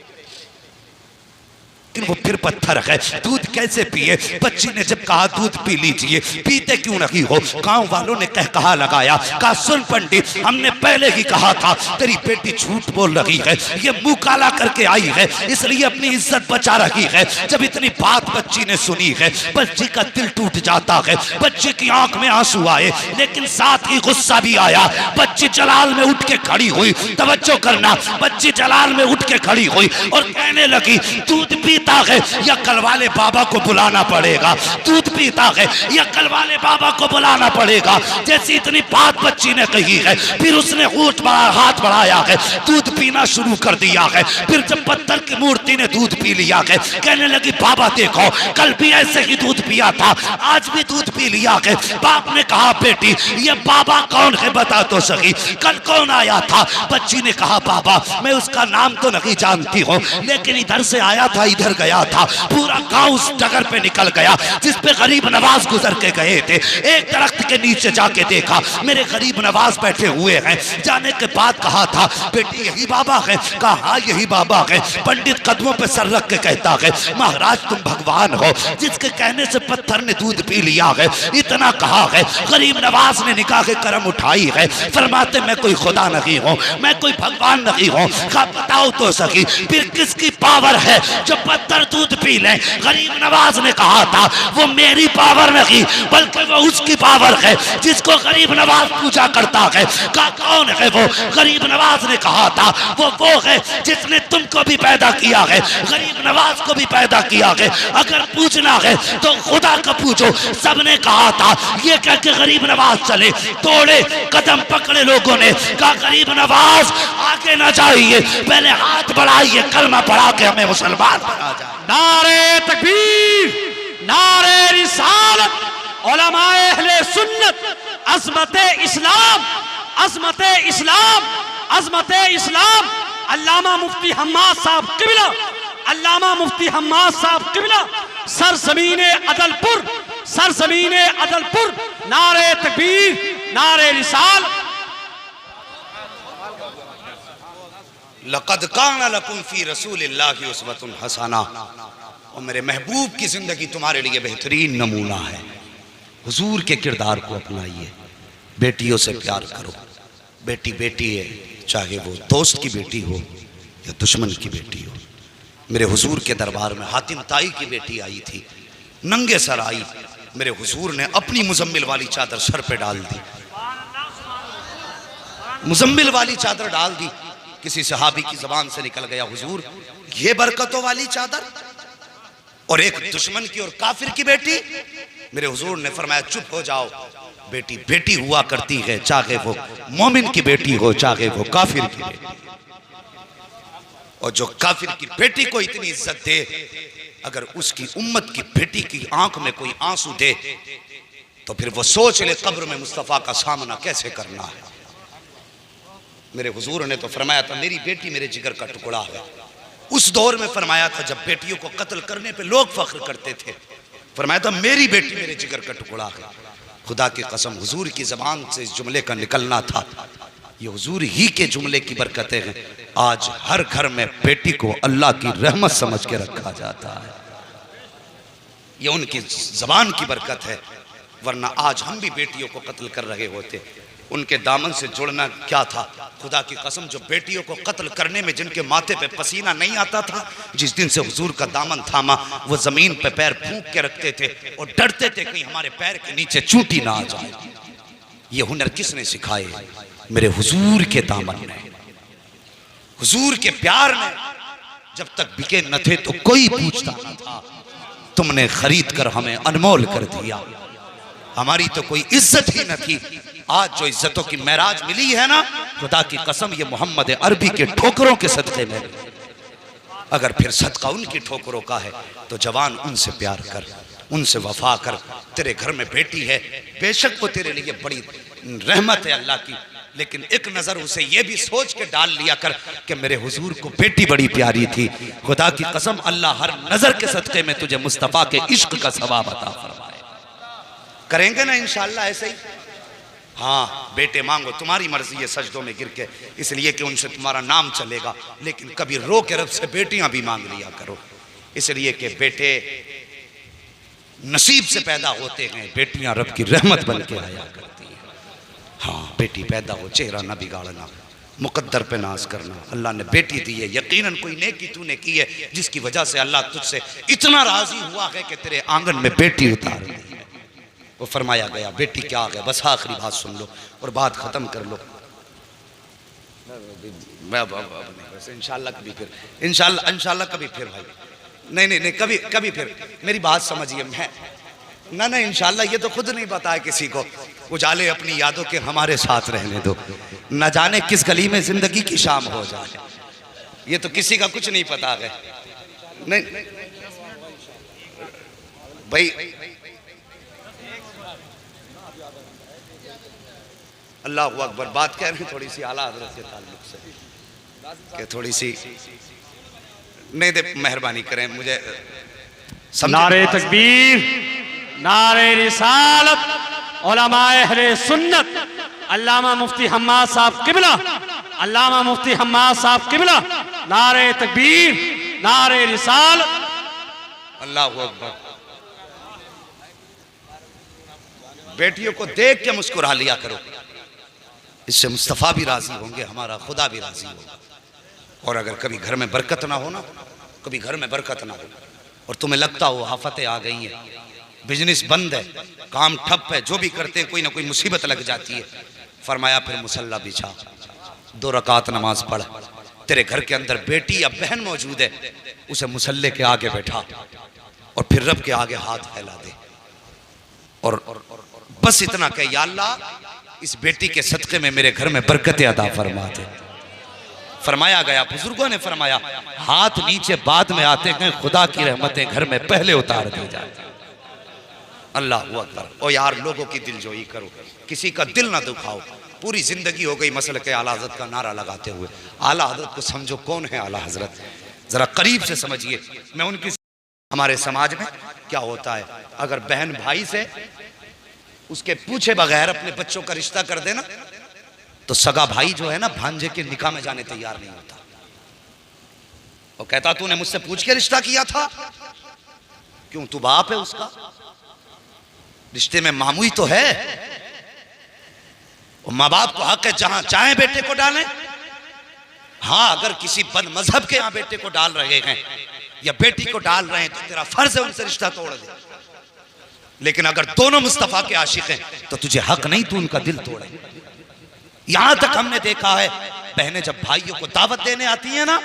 वो फिर पत्थर है, दूध कैसे पिए? बच्ची ने जब कहा दूध पी लीजिए, पीते क्यों नहीं हो? गांव वालों ने कहा लगाया, कहा सुन पंडित, हमने पहले ही कहा था तेरी बेटी झूठ बोल रही है, ये मुंह काला करके आई है, इसलिए अपनी इज्जत बचा रही है। जब इतनी बात बच्ची ने सुनी है, बच्ची का दिल टूट जाता है, बच्ची की आंख में आंसू आए, लेकिन साथ ही गुस्सा भी आया। बच्ची जलाल में उठ के खड़ी हुई, तवज्जो करना, बच्ची जलाल में उठ के खड़ी हुई और कहने लगी दूध पी पीता है या कल वाले बाबा को बुलाना पड़ेगा, दूध पीता है या कल वाले बाबा को बुलाना पड़ेगा। जैसी इतनी बात बच्ची ने कही है, फिर उसने हाथ बढ़ाया है, दूध पीना शुरू कर दिया है। फिर जब पत्थर की मूर्ति ने दूध पी लिया है, कहने लगी बाबा देखो कल भी ऐसे ही दूध पिया था, आज भी दूध पी लिया है। बाप ने कहा बेटी ये बाबा कौन है बता तो सही, कल कौन आया था? बच्ची ने कहा बाबा मैं उसका नाम तो नहीं जानती हूँ, लेकिन इधर से आया था इधर गया था, पूरा गांव उस डगर पे निकल गया जिस पे गरीब नवाज गुजर के गए थे। एक दरख्त के नीचे जाके देखा मेरे गरीब नवाज बैठे हुए हैं। जाने के बाद कहा था बेटी यही बाबा है? कहा हाँ यही बाबा है। पंडित कदमों पे सर रख के कहता है महाराज तुम भगवान हो, जिसके कहने से पत्थर ने दूध पी लिया है। इतना कहा है, गरीब नवाज ने निकाह के करम उठाई है, फरमाते मैं कोई खुदा नहीं हूँ, मैं कोई भगवान नहीं हूँ। कहा बताओ तो सही फिर किसकी पावर है जो पत्थर दूध पी ले? गरीब नवाज ने कहा था वो मेरी पावर नहीं बल्कि वो उसकी पावर है जिसको गरीब नवाज पूजा करता है। कहा कौन है वो? गरीब नवाज ने कहा था वो है जिसने तुमको भी पैदा किया है, गरीब नवाज को भी पैदा किया है। अगर पूछना है तो खुदा का पूछो। सबने कहा था ये कह के गरीब नवाज चले, तोड़े कदम पकड़े लोगों ने। कहा गरीब नवाज आगे ना जाइए, पहले हाथ बढ़ाइए, कलमा पढ़ा के हमें मुसलमान बना जाए।
नारे तकबीर, नारे रिसालत, उलमाए अहले सुन्नत, अज़मत इस्लाम, अज़मत इस्लाम, अज़मत इस्लाम। अल्लामा मुफ्ती हम्माद साहब क़िबला, अल्लामा मुफ्ती हम्माद साहब क़िबला, सरज़मीने अदलपुर, सरज़मीने अदलपुर। नारे तकबीर, नारे रिसालत।
लक़द कान लकुम फ़ी रसूलिल्लाहि उस्वतुन हसना, और मेरे महबूब की जिंदगी तुम्हारे लिए बेहतरीन नमूना है। हुजूर के किरदार को अपनाइए, बेटियों से प्यार करो। बेटी बेटी है, चाहे वो दोस्त की बेटी हो या दुश्मन की बेटी हो। मेरे हुजूर के दरबार में हातिम ताई की बेटी आई थी, नंगे सर आई। मेरे हुजूर ने अपनी मुजम्मिल वाली चादर सर पे डाल दी, मुजम्मिल वाली चादर डाल दी। किसी सहाबी की जबान से निकल गया हुजूर ये बरकतों वाली चादर, और एक दुश्मन की और काफिर की बेटी। मेरे हुजूर ने फरमाया चुप हो जाओ, बेटी बेटी हुआ करती है, चाहे वो मोमिन की बेटी हो चाहे वो काफिर की बेटी। और जो काफिर की बेटी को इतनी इज्जत दे, अगर उसकी उम्मत की बेटी की आंख में कोई आंसू दे तो फिर वो सोच ले कब्र में मुस्तफा का सामना कैसे करना है। मेरे हुजूर ने तो फरमाया था मेरी बेटी मेरे जिगर का टुकड़ा है। उस दौर में फरमाया था जब बेटियों को कत्ल करने पे लोग फख्र करते थे, फरमाया था मेरी बेटी मेरे जिगर का टुकड़ा है। खुदा की कसम हुजूर की ज़बान से इस जुमले का निकलना था, ये हुजूर ही के जुमले की बरकतें हैं। आज हर घर में बेटी को अल्लाह की रहमत समझ के रखा जाता है, ये उनकी ज़बान की बरकत है। वरना आज हम भी बेटियों को कत्ल कर रहे होते। उनके दामन से जुड़ना क्या था? खुदा की कसम जो बेटियों को कत्ल करने में जिनके माथे पे पसीना नहीं आता था, जिस दिन से हुजूर का दामन थामा वो जमीन पे पैर फूंक के रखते थे और डरते थे कहीं हमारे पैर के नीचे चूंटी ना आ जाए। ये हुनर किसने सिखाए? मेरे हुजूर के दामन ने, हुजूर के प्यार ने। जब तक बिके न थे तो कोई पूछता न था, तुमने खरीद कर हमें अनमोल कर दिया। हमारी तो कोई इज्जत ही न थी। आज जो इज्जतों की महराज मिली है ना, खुदा की कसम ये मोहम्मद अरबी के ठोकरों के सदक़े में। अगर फिर सदका उनकी ठोकरों का है तो जवान उनसे प्यार कर, उनसे वफा कर। तेरे घर में बेटी है, बेशक वो तेरे लिए बड़ी रहमत है अल्लाह की, लेकिन एक नज़र उसे ये भी सोच के डाल लिया कर कि मेरे हुजूर को बेटी बड़ी प्यारी थी। खुदा की कसम अल्लाह हर नज़र के सदक़े में तुझे मुस्तफ़ा के इश्क का सवाब अता फरमाए। करेंगे ना इंशाअल्लाह ऐसे ही। हाँ बेटे मांगो, तुम्हारी मर्जी है सजदों में गिर के, इसलिए कि उनसे तुम्हारा नाम चलेगा। लेकिन कभी रो के रब से बेटियां भी मांग लिया करो, इसलिए कि बेटे नसीब से पैदा होते हैं, बेटियां रब की रहमत बन के आया करती हैं। हाँ बेटी पैदा हो, चेहरा ना बिगाड़ना, मुकद्दर पे नाज करना। अल्लाह ने बेटी दी है, यकीनन कोई नेकी तूने की है जिसकी वजह से अल्लाह तुझसे इतना राजी हुआ है कि तेरे आंगन में बेटी उतार दी है। वो फरमाया गया बेटी क्या आ गया। बस आखिरी बात सुन लो और बात ख़त्म कर लो। इंशाल्लाह कभी फिर, इंशाल्लाह कभी फिर भाई, नहीं नहीं नहीं, कभी कभी फिर मेरी बात समझिए। मैं ना इंशाल्लाह ये तो खुद नहीं पता है किसी को। उजाले अपनी यादों के हमारे साथ रहने दो, न जाने किस गली में जिंदगी की शाम हो जाए, ये तो किसी का कुछ नहीं पता है। नहीं भाई, अल्लाह अकबर। बात कह रहे हैं थोड़ी सी आला हजरत के ताल्लुक से, कि थोड़ी सी नहीं दे, मेहरबानी करें मुझे
नारे तकबीर, नारे रिसालत, उलमाए अहले सुन्नत, अल्लामा मुफ्ती हम्माद साहब किबला, अल्लामा मुफ्ती हम्माद साहब किबला, नारे तकबीर, नारे रिसालत।
अल्लाह अकबर। बेटियों को देख के मुस्कुरा लिया करो, इससे मुस्तफ़ा भी राजी होंगे, हमारा खुदा भी राजी होगा। और अगर कभी घर में बरकत ना हो ना, कभी घर में बरकत ना हो और तुम्हें लगता हो आफतें आ गई हैं, बिजनेस बंद है, काम ठप है, जो भी करते हैं कोई ना कोई मुसीबत लग जाती है, फरमाया फिर मुसल्ला बिछा, 2 रकात नमाज पढ़। तेरे घर के अंदर बेटी या बहन मौजूद है, उसे मुसल्ले के आगे बैठा और फिर रब के आगे हाथ फैला दे और बस इतना कह, या अल्लाह इस बेटी के सदक़े में मेरे घर में बरकत अता फरमा दे। फरमाया गया, बुजुर्गों ने फरमाया, हाथ नीचे बाद में आते हैं, खुदा की रहमतें घर में पहले उतार दी जाती। अल्लाह अकबर। ओ यार, लोगों की दिलजोई करो, किसी का दिल ना दुखाओ। पूरी जिंदगी हो गई मसल के आला हजरत का नारा लगाते हुए। आला हजरत को समझो, कौन है आला हजरत, जरा करीब से समझिए। मैं उनकी, हमारे समाज में क्या होता है, अगर बहन भाई से उसके पूछे बगैर अपने बच्चों का रिश्ता कर देना, तो सगा भाई जो है ना, भांजे के निकाह में जाने तैयार नहीं होता। वो कहता तूने मुझसे पूछ के रिश्ता किया था, क्यों तू बाप है उसका, रिश्ते में मामूई तो है। माँ बाप को हक है जहां चाहे बेटे को डालें। हाँ, अगर किसी बद मजहब के यहाँ बेटे को डाल रहे हैं या बेटी को डाल रहे हैं तो तेरा फर्ज है उनसे रिश्ता तोड़ दे। लेकिन अगर दोनों मुस्तफा के आशिक हैं तो तुझे हक नहीं तू उनका दिल तोड़े। यहां तक हमने देखा है, बहनें जब भाइयों को दावत देने आती है ना,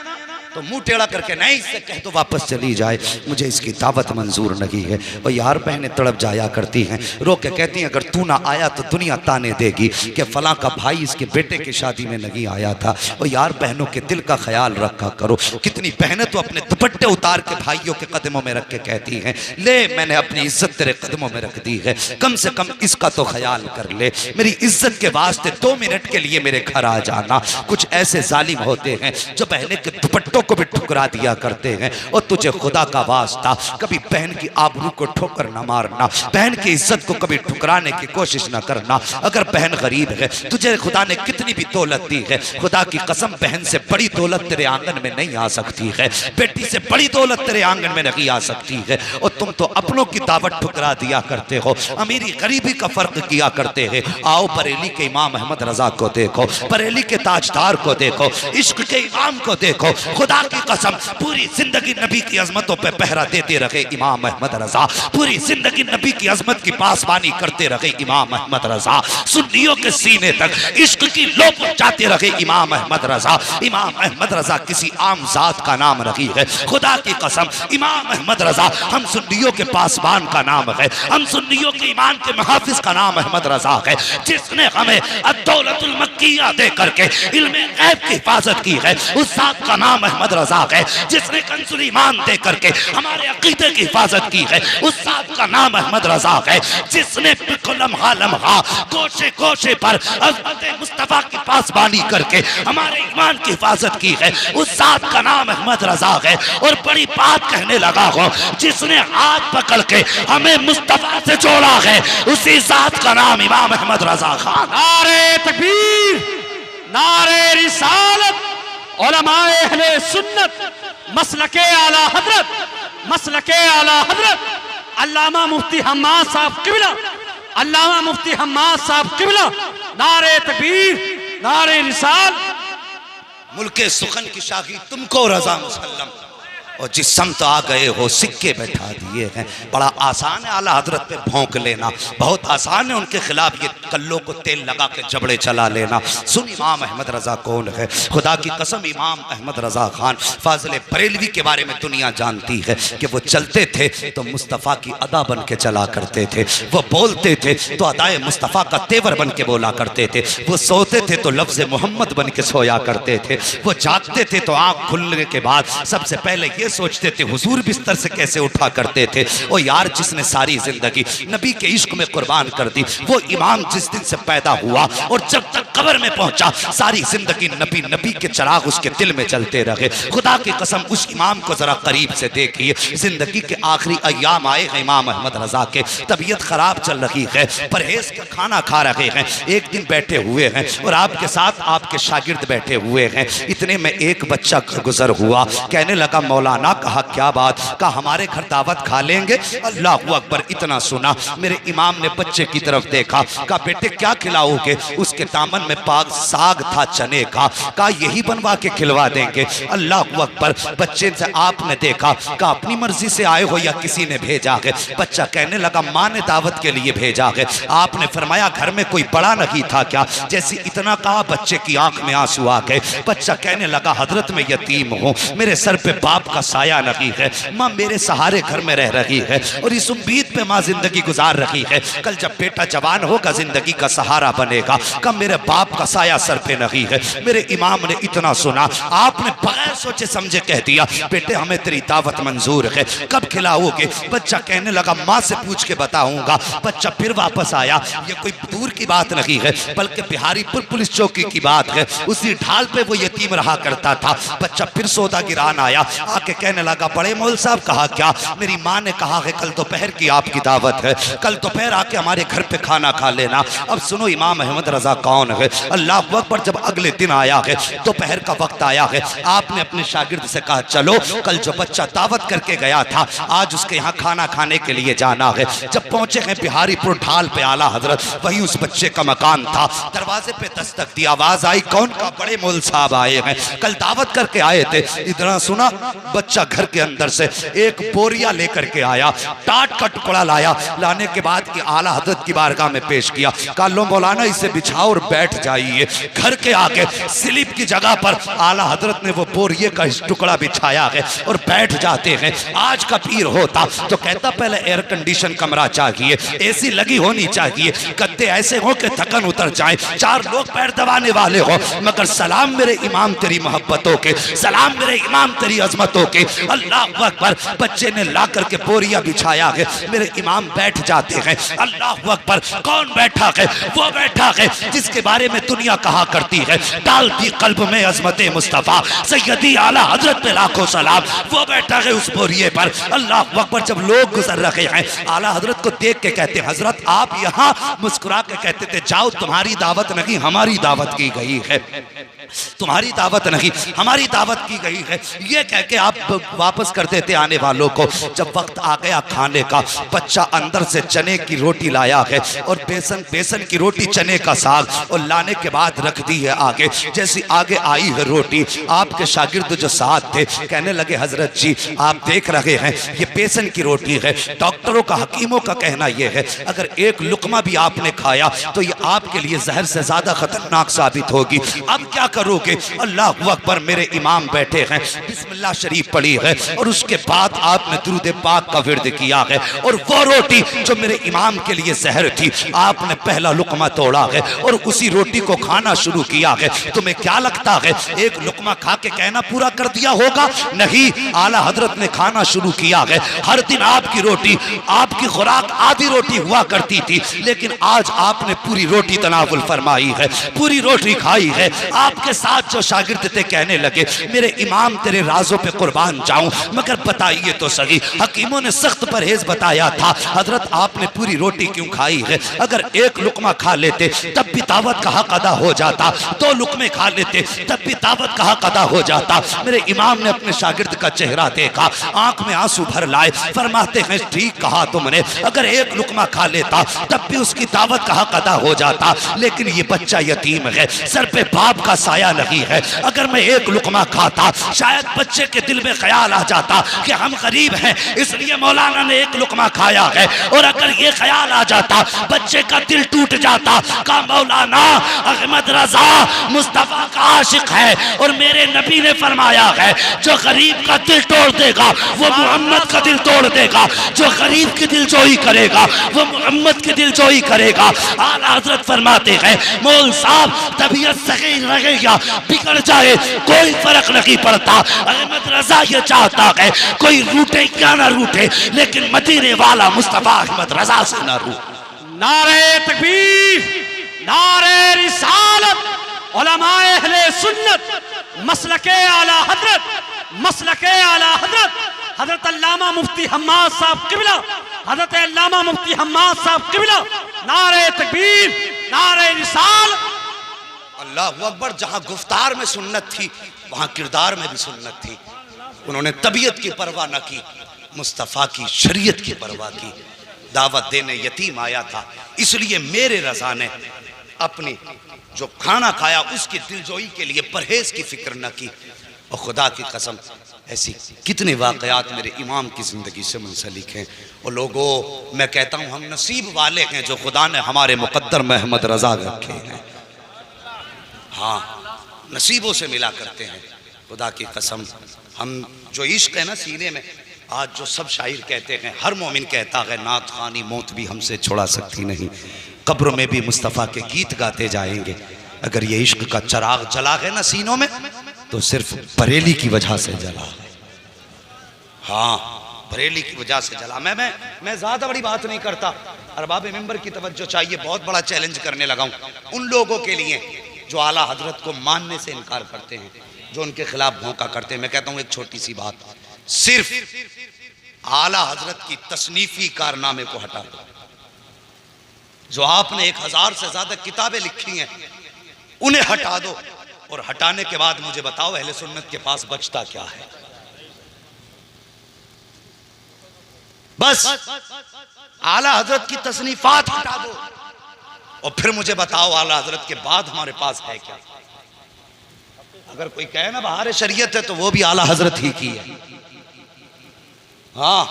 तो मुंह टेढ़ा करके नहीं, इससे कह तो वापस चली जाए, मुझे इसकी दावत मंजूर नहीं है। और यार, बहनें तड़प जाया करती हैं, रो के कहती हैं अगर तू ना आया तो दुनिया ताने देगी कि फलां का भाई इसके बेटे की शादी में नहीं आया था। और यार, बहनों के दिल का ख्याल रखा करो। कितनी बहनें तो अपने दुपट्टे उतार के भाइयों के कदमों में रख के कहती हैं, ले मैंने अपनी इज्जत तेरे कदमों में रख दी है, कम से कम इसका तो ख्याल कर ले, मेरी इज्जत के वास्ते 2 मिनट के लिए मेरे घर आ जाना। कुछ ऐसे जालिम होते हैं जो बहनें के दुपट्टों को भी ठुकरा दिया करते हैं। और तुझे खुदा का वास्ता कभी बहन की आबरू को ठोकर न मारना, बहन की इज्जत को कभी ठुकराने की कोशिश न करना। अगर बहन गरीब है, तुझे खुदा ने कितनी भी दौलत दी है, खुदा की कसम बहन से बड़ी दौलत तेरे आंगन में नहीं आ सकती है, बेटी से बड़ी दौलत तेरे आंगन में नहीं आ सकती है। और तुम तो अपनों की दावत ठुकरा दिया करते हो, अमीरी गरीबी का फर्क किया करते हैं। आओ बरेली के इमाम अहमद रजा को देखो, बरेली के ताजदार को देखो, इश्क के इमाम को देखो। खुदा की कसम पूरी जिंदगी नबी की अजमतों पे पहरा देते रहे इमाम अहमद रजा, पूरी जिंदगी नबी की अजमत की पासबानी करते रहे इमाम अहमद रजा, सुन्नियों के सीने तक इश्क की लो पहुंचाते रहे इमाम अहमद रजा। इमाम अहमद रजा किसी आम जात का नाम नहीं है, खुदा की कसम इमाम अहमद रजा हम सुन्नियों के पासबान का नाम है, हम सुन्नियों के ईमान के मुहाफिज का नाम अहमद रजा है, जिसने हमें अद्दौलतुल मक्किया दे करके इल्मे गैब की हिफाजत की है। उस जात का नाम अहमद रजा है, जिसने कंजुल ईमान दे करके हमारे अकीदे की हिफाजत की है। उस साहब का नाम अहमद रजा है, जिसने लम्हा लम्हा कोशे कोशे पर अज़मत मुस्तफा की पासबानी करके हमारे ईमान की हिफाजत की है। उस साहब का नाम अहमद रजा है। और बड़ी बात कहने लगा हो, जिसने हाथ पकड़ के हमें मुस्तफा से जोड़ा है, उसी जात का नाम इमाम अहमद रजा खान।
नारे तकबीर, नारे रिसालत, उलमाए अहले सुन्नत, मसलके आला हजरत, मसलके आला हजरत, अल्लामा मुफ्ती हम्माद साहब किबला, अल्लामा मुफ्ती हम्माद साहब किबला, नारे तकबीर, नारे रिसाल।
मुल्के सुखन की शाही तुमको रजा मुसल्लम। और जिस समत आ गए हो सिक्के बैठा दिए हैं। बड़ा आसान है आला हजरत पे भौंक लेना, बहुत आसान है उनके खिलाफ ये कल्लों को तेल लगा के जबड़े चला लेना। सुन इमाम अहमद रजा कौन है, खुदा की कसम इमाम अहमद रजा खान फाजिल बरेलवी के बारे में दुनिया जानती है कि वो चलते थे तो मुस्तफ़ा की अदा बन के चला करते थे, वो बोलते थे तो अदाए मुस्तफ़ा का तेवर बन के बोला करते थे, वो सोते थे तो लफ्ज़ मोहम्मद बन के सोया करते थे, वो जागते थे तो आँख खुलने के बाद सबसे पहले ये सोचते थे हुजूर बिस्तर से कैसे उठा करते थे। ओ यार, जिसने सारी जिंदगी नबी के इश्क में कुर्बान कर दी, वो इमाम जिस दिन से पैदा हुआ और जब तक कब्र में पहुंचा सारी जिंदगी नबी नबी के चिराग उसके दिल में जलते रहे। खुदा की कसम उस इमाम को जरा करीब से देखिए, जिंदगी के आखिरी अय्याम आए हैं इमाम अहमद रजा के, तबीयत खराब चल रही है, परहेज का खाना खा रहे हैं, एक दिन बैठे हुए हैं और आपके साथ आपके शागिर्द बैठे हुए हैं। इतने में एक बच्चा गुजर हुआ, कहने लगा मौलाना, कहा क्या बात, कहा हमारे घर दावत खा लेंगे। अल्लाह अकबर, इतना सुना मेरे इमाम ने बच्चे की तरफ देखा, कहा बेटे क्या खिलाओगे, उसके दामन में पाक साग था चने का, कहा यही बनवा के खिलवा देंगे। अल्लाह अकबर, बच्चे से आपने देखा, कहा अपनी मर्जी से आए हो या किसी ने भेजा है। बच्चा कहने लगा माँ ने दावत के लिए भेजा है। आपने फरमाया घर में कोई बड़ा नहीं था क्या, जैसे इतना कहा बच्चे की आंख में आंसू आ गए। बच्चा कहने लगा हजरत में यतीम हूँ, मेरे सर पे बाप का साया नहीं है, माँ मेरे सहारे घर में रह रही है और इस उम्मीद पे माँ जिंदगी गुजार रही है कल जब बेटा जवान होगा जिंदगी का सहारा बनेगा। कब मेरे बाप का साया सर पे नहीं है। मेरे इमाम ने इतना सुना, आपने बगैर सोचे समझे कह दिया बेटे हमें तेरी दावत मंजूर है, कब खिलाओगे। बच्चा कहने लगा माँ से पूछ के बताऊंगा। बच्चा फिर वापस आया, ये कोई दूर की बात नहीं है बल्कि बिहारीपुर पुलिस चौकी की बात है, उसी ढाल पे वो यतीम रहा करता था। बच्चा फिर सौदा गिरान आया, आके कहने लगा बड़े मौल साहब, कहा क्या, मेरी माँ ने कहा है कल दोपहर की आपकी दावत है, कल दोपहर आके हमारे घर पे खाना खा लेना। अब सुनो इमाम अहमद रजा कौन है। अल्लाह अकबर, जब अगले दिन आया है, दोपहर का वक्त आया है, आपने अपने शागिर्द से कहा चलो कल जो बच्चा दावत करके गया था आज उसके यहाँ खाना खाने के लिए जाना है। जब पहुंचे हैं बिहारीपुर ढाल पे आला हजरत, वही उस बच्चे का मकान था। दरवाजे पे दस्तक दी, आवाज आई कौन, का बड़े मौल साहब आए हैं, कल दावत करके आए थे। इतना सुना बच्चा घर के अंदर से एक बोरिया लेकर के आया, टाट का टुकड़ा लाया, लाने के बाद आला हजरत की बारगाह में पेश किया। कहा लो मौलाना इसे बिछाओ और बैठ जाइए। घर के आगे स्लिप की जगह पर आला हजरत ने वो बोरिये का टुकड़ा बिछाया है और बैठ जाते हैं। आज का पीर होता तो कहता पहले एयर कंडीशन कमरा चाहिए, एसी लगी होनी चाहिए, गद्दे ऐसे हो कि थकन उतर जाए, चार लोग पैर दबाने वाले हो, मगर सलाम मेरे इमाम तेरी मोहब्बतों के, सलाम मेरे इमाम तेरी अजमतों के। अल्लाह अकबर, बच्चे ने ला करके बोरिया बिछाया है, मेरे इमाम बैठ जाते हैं। अल्लाह अकबर, कौन बैठा है, वो बैठा है जिसके बारे में दुनिया कहा करती है डालती कल्ब में अजमत मुस्तफा सैयदी आला हजरत पे लाखों सलाम, वो बैठा है उस बोरिये पर। अल्लाह अकबर, जब लोग गुजर रहे हैं आला हजरत को देख के कहते हजरत आप यहाँ, मुस्कुरा के कहते थे जाओ तुम्हारी दावत नहीं हमारी दावत की गई है, तुम्हारी दावत नहीं हमारी दावत की गई है। ये कह के आप वापस कर देते आने वालों को। जब वक्त आ गया खाने का, बच्चा अंदर से चने की रोटी लाया है और बेसन की रोटी चने का साग, और लाने के बाद रख दी है आगे। जैसी आगे आई है रोटी, आपके शागिर्द जो साथ थे कहने लगे हजरत जी आप देख रहे हैं ये बेसन की रोटी है, डॉक्टरों का हकीमों का कहना यह है अगर एक लुकमा भी आपने खाया तो ये आपके लिए जहर से ज्यादा खतरनाक साबित होगी। अब क्या करोगे। अल्लाह अकबर, मेरे इमाम बैठे हैं, बिस्मिल्लाह शरीफ पढ़ी है और उसके बाद आपने दुरूद पाक का विर्द किया है, और वो रोटी जो मेरे इमाम के लिए जहर थी आपने पहला लुकमा तोड़ा है और उसी रोटी को खाना शुरू किया है। तुम्हें क्या लगता है एक लुकमा खा के कहना पूरा कर दिया होगा? नहीं, आला हजरत ने खाना शुरू किया है। हर दिन आपकी रोटी, आपकी खुराक आधी रोटी हुआ करती थी, लेकिन आज आपने पूरी रोटी तनावुल फरमाई है, पूरी रोटी खाई है। आपके साथ जो शागिर्द थे कहने लगे मेरे इमाम तेरे राजों पे कुर्बान जाऊं, मगर बताइए तो सही, हकीमों ने सख्त परहेज बताया था, हजरत आपने पूरी रोटी क्यों खाई है? अगर एक लुकमा खा लेते तब भी दावत का हक अदा हो जाता, दो लुकमे खा लेते तब भी दावत का हक अदा हो जाता। मेरे इमाम ने अपने शागिर्द का चेहरा देखा, आंख में आंसू भर लाए, फरमाते हैं ठीक कहा तुमने, अगर एक लुकमा खा लेता तब भी उसकी दावत का हक अदा हो जाता, लेकिन ये बच्चा यतीम है, सर पे बाप का साया नहीं है। अगर मैं एक लुकमा खाता शायद बच्चे के दिल में ख्याल आ जाता कि हम गरीब हैं, इसलिए मौलाना ने एक लुकमा खाया है। और अगर ये ख्याल आ जाता बच्चे का दिल टूट जाता, का मौलाना अहमद रजा मुस्तफा का आशिक है और मेरे नबी ने फरमाया है जो गरीब का दिल तोड़ देगा वो मोहम्मद का दिल तोड़ देगा, जो गरीब की दिल जोई करेगा वो मोहम्मद की दिल जोई करेगा। आला हजरत फरमाते हैं मौल साहब तबीयत सही रहे या बिगड़ जाए कोई फर्क नहीं पड़ता, अहमद रजा ये चाहता है कोई रूठे क्या ना रूठे, लेकिन मदीने वाला मुस्तफा अहमद रजा से ना रूठे।
नारे तकबीर, नारे रिसालत, उलमाए अहले सुन्नत, मसलके आला हजरत, मसलके आला हजरत, हजरत अल्लामा मुफ्ती हम्माद साहब किबला, हजरत अल्लामा मुफ्ती हम्माद साहब किबला। नारे तकबीर, नारे रिसालत।
अल्लाहु अकबर। जहां गुफ्तार में सुन्नत थी वहां किरदार में भी सुन्नत थी। उन्होंने तबीयत की परवाह न की, मुस्तफ़ा की शरीयत की परवाह की। दावत देने यतीम आया था, इसलिए मेरे रजा ने अपनी जो खाना खाया उसकी दिलजोई के लिए परहेज की फिक्र न की। और खुदा की कसम ऐसी कितने वाकयात मेरे इमाम की ज़िंदगी से मुंसलिक हैं। और लोगों मैं कहता हूँ हम नसीब वाले हैं जो खुदा ने हमारे मुक़द्दर में अहमद रजा रखे हैं। हाँ, नसीबों से मिला करते हैं। खुदा की कसम हम जो इश्क है ना सीने में, आज जो सब शायर कहते हैं, हर मोमिन कहता है नात खानी मौत भी हमसे छुड़ा सकती नहीं, कब्र में भी मुस्तफ़ा के गीत गाते जाएंगे। अगर ये इश्क का चराग जला है ना सीनों में तो सिर्फ बरेली की वजह से जला है। हाँ, बरेली की वजह से जला। मैं ज्यादा बड़ी बात नहीं करता, अरबाब मिंबर की तवज्जो चाहिए। बहुत बड़ा चैलेंज करने लगा हूं उन लोगों के लिए जो आला हजरत को मानने से इनकार करते हैं, जो उनके खिलाफ भौंका करते हैं। मैं कहता हूं एक छोटी सी बात, सिर्फ आला हजरत की तसनीफी कारनामे को हटा दो। जो आपने 1000 से ज्यादा किताबें लिखी हैं उन्हें हटा दो, और हटाने के बाद मुझे बताओ अहले सुन्नत के पास बचता क्या है। बस आला हजरत की तसनीफात हटा दो और फिर मुझे बताओ आला हजरत के बाद हमारे पास है क्या। अगर कोई कहे ना बहार शरीयत है तो वो भी आला हजरत ही की है। हाँ,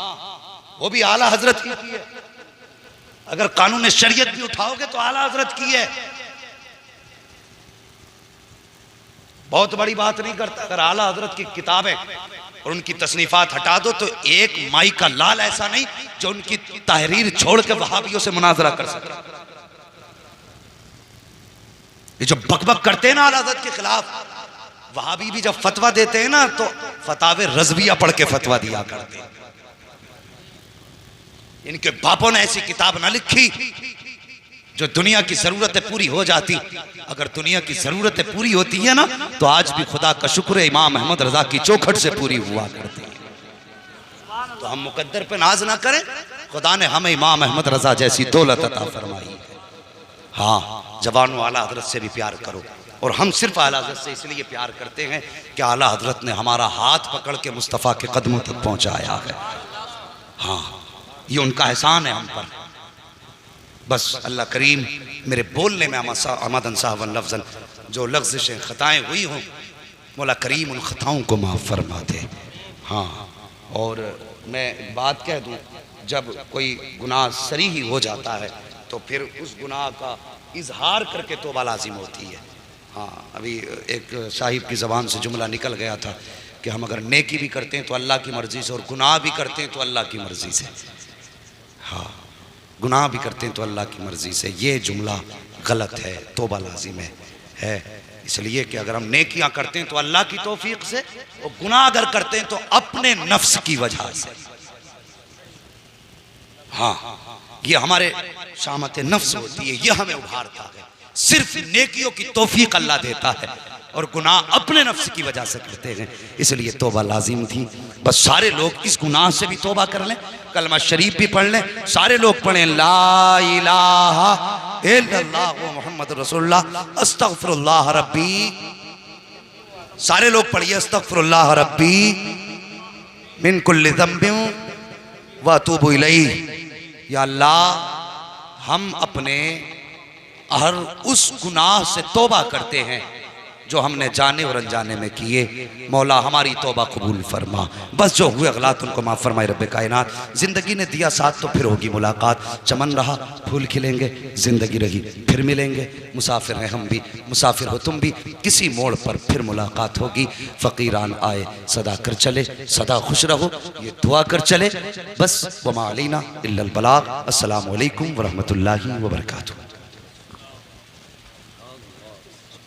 वो भी आला हजरत ही की है। अगर कानून शरीयत भी उठाओगे तो आला हजरत की है। बहुत बड़ी बात नहीं करता। अगर आला हजरत की किताबें और उनकी तसनीफात हटा दो तो एक माई का लाल ऐसा नहीं जो उनकी तहरीर छोड़ के वहाबियों से मुनाजरा कर सके। ये जो बकबक करते हैं ना आला हजरत के खिलाफ, वहाबी भी जब फतवा देते हैं ना तो फतावे रज़विया पढ़ के फतवा दिया करते हैं। इनके बापों ने ऐसी किताब ना लिखी जो दुनिया की जरूरतें पूरी हो जाती। अगर दुनिया की जरूरतें पूरी होती है ना तो आज भी खुदा का शुक्र है इमाम अहमद रजा की चौखट से पूरी हुआ करती है। तो हम मुकद्दर पे नाज ना करें, खुदा ने हमें इमाम अहमद रजा जैसी दौलत अता फरमाई है। हाँ, जवानों आला हजरत से भी प्यार करो। और हम सिर्फ आला हजरत से इसलिए प्यार करते हैं कि आला हजरत ने हमारा हाथ पकड़ के मुस्तफ़ा के कदमों तक पहुंचाया है। हाँ, ये उनका एहसान है हम पर। बस अल्लाह करीम मेरे बोलने में आमदन साहब लफ्ज़न जो लफ्ज़ें ख़ताएँ हुई हों, मौला करीम उन ख़ताओं को माफ़ फरमा दे। हाँ, और मैं बात कह दूँ, जब कोई गुनाह सरीही हो जाता है तो फिर उस गुनाह का इजहार करके तौबा लाजिम होती है। हाँ, अभी एक साहिब की ज़बान से जुमला निकल गया था कि हम अगर नेकी भी करते हैं तो अल्लाह की मर्ज़ी से और गुनाह भी करते हैं तो अल्लाह की मर्ज़ी से। हाँ, गुनाह भी करते हैं तो अल्लाह की मर्ज़ी से। ये जुमला गलत है, तौबा लाजिम है। इसलिए कि अगर हम नेकियां करते हैं तो अल्लाह की तौफीक से, और गुनाह अगर करते हैं तो अपने नफ्स की वजह से। हाँ, ये हमारे शामत नफ्स होती है, ये हमें उभारता है। सिर्फ नेकियों की तौफीक अल्लाह देता है और गुनाह अपने नफ्स की वजह से करते हैं। इसलिए तौबा लाजिम थी। बस सारे लोग इस गुनाह से भी तौबा कर लें, कलमा शरीफ भी पढ़ लें। सारे लोग पढ़ें ला इलाहा इल्लल्लाह मुहम्मद रसूलुल्लाह अस्तगफिरुल्लाह रब्बी। सारे लोग पढ़िए अस्तगफिरुल्लाह रब्बी मिन कुल्लि ज़ंबिन व अतूबु इलैह। या अल्लाह हम अपने हर उस गुनाह से तौबा करते हैं जो हमने जाने और अनजाने में किए। मौला हमारी तौबा कबूल फरमा, बस जो हुए गलत उनको माफ़ फरमाए रब्बे कायनात। ज़िंदगी ने दिया साथ तो फिर होगी मुलाकात, चमन रहा फूल खिलेंगे, ज़िंदगी रही फिर मिलेंगे। मुसाफिर हैं हम भी, मुसाफिर हो तुम भी, किसी मोड़ पर फिर मुलाकात होगी। फ़कीरान आए सदा कर चले, सदा खुश रहो ये दुआ कर चले। बस वमा अलैना इल्लल बलाग। अस्सलामु अलैकुम व रहमतुल्लाहि व बरकातुहू।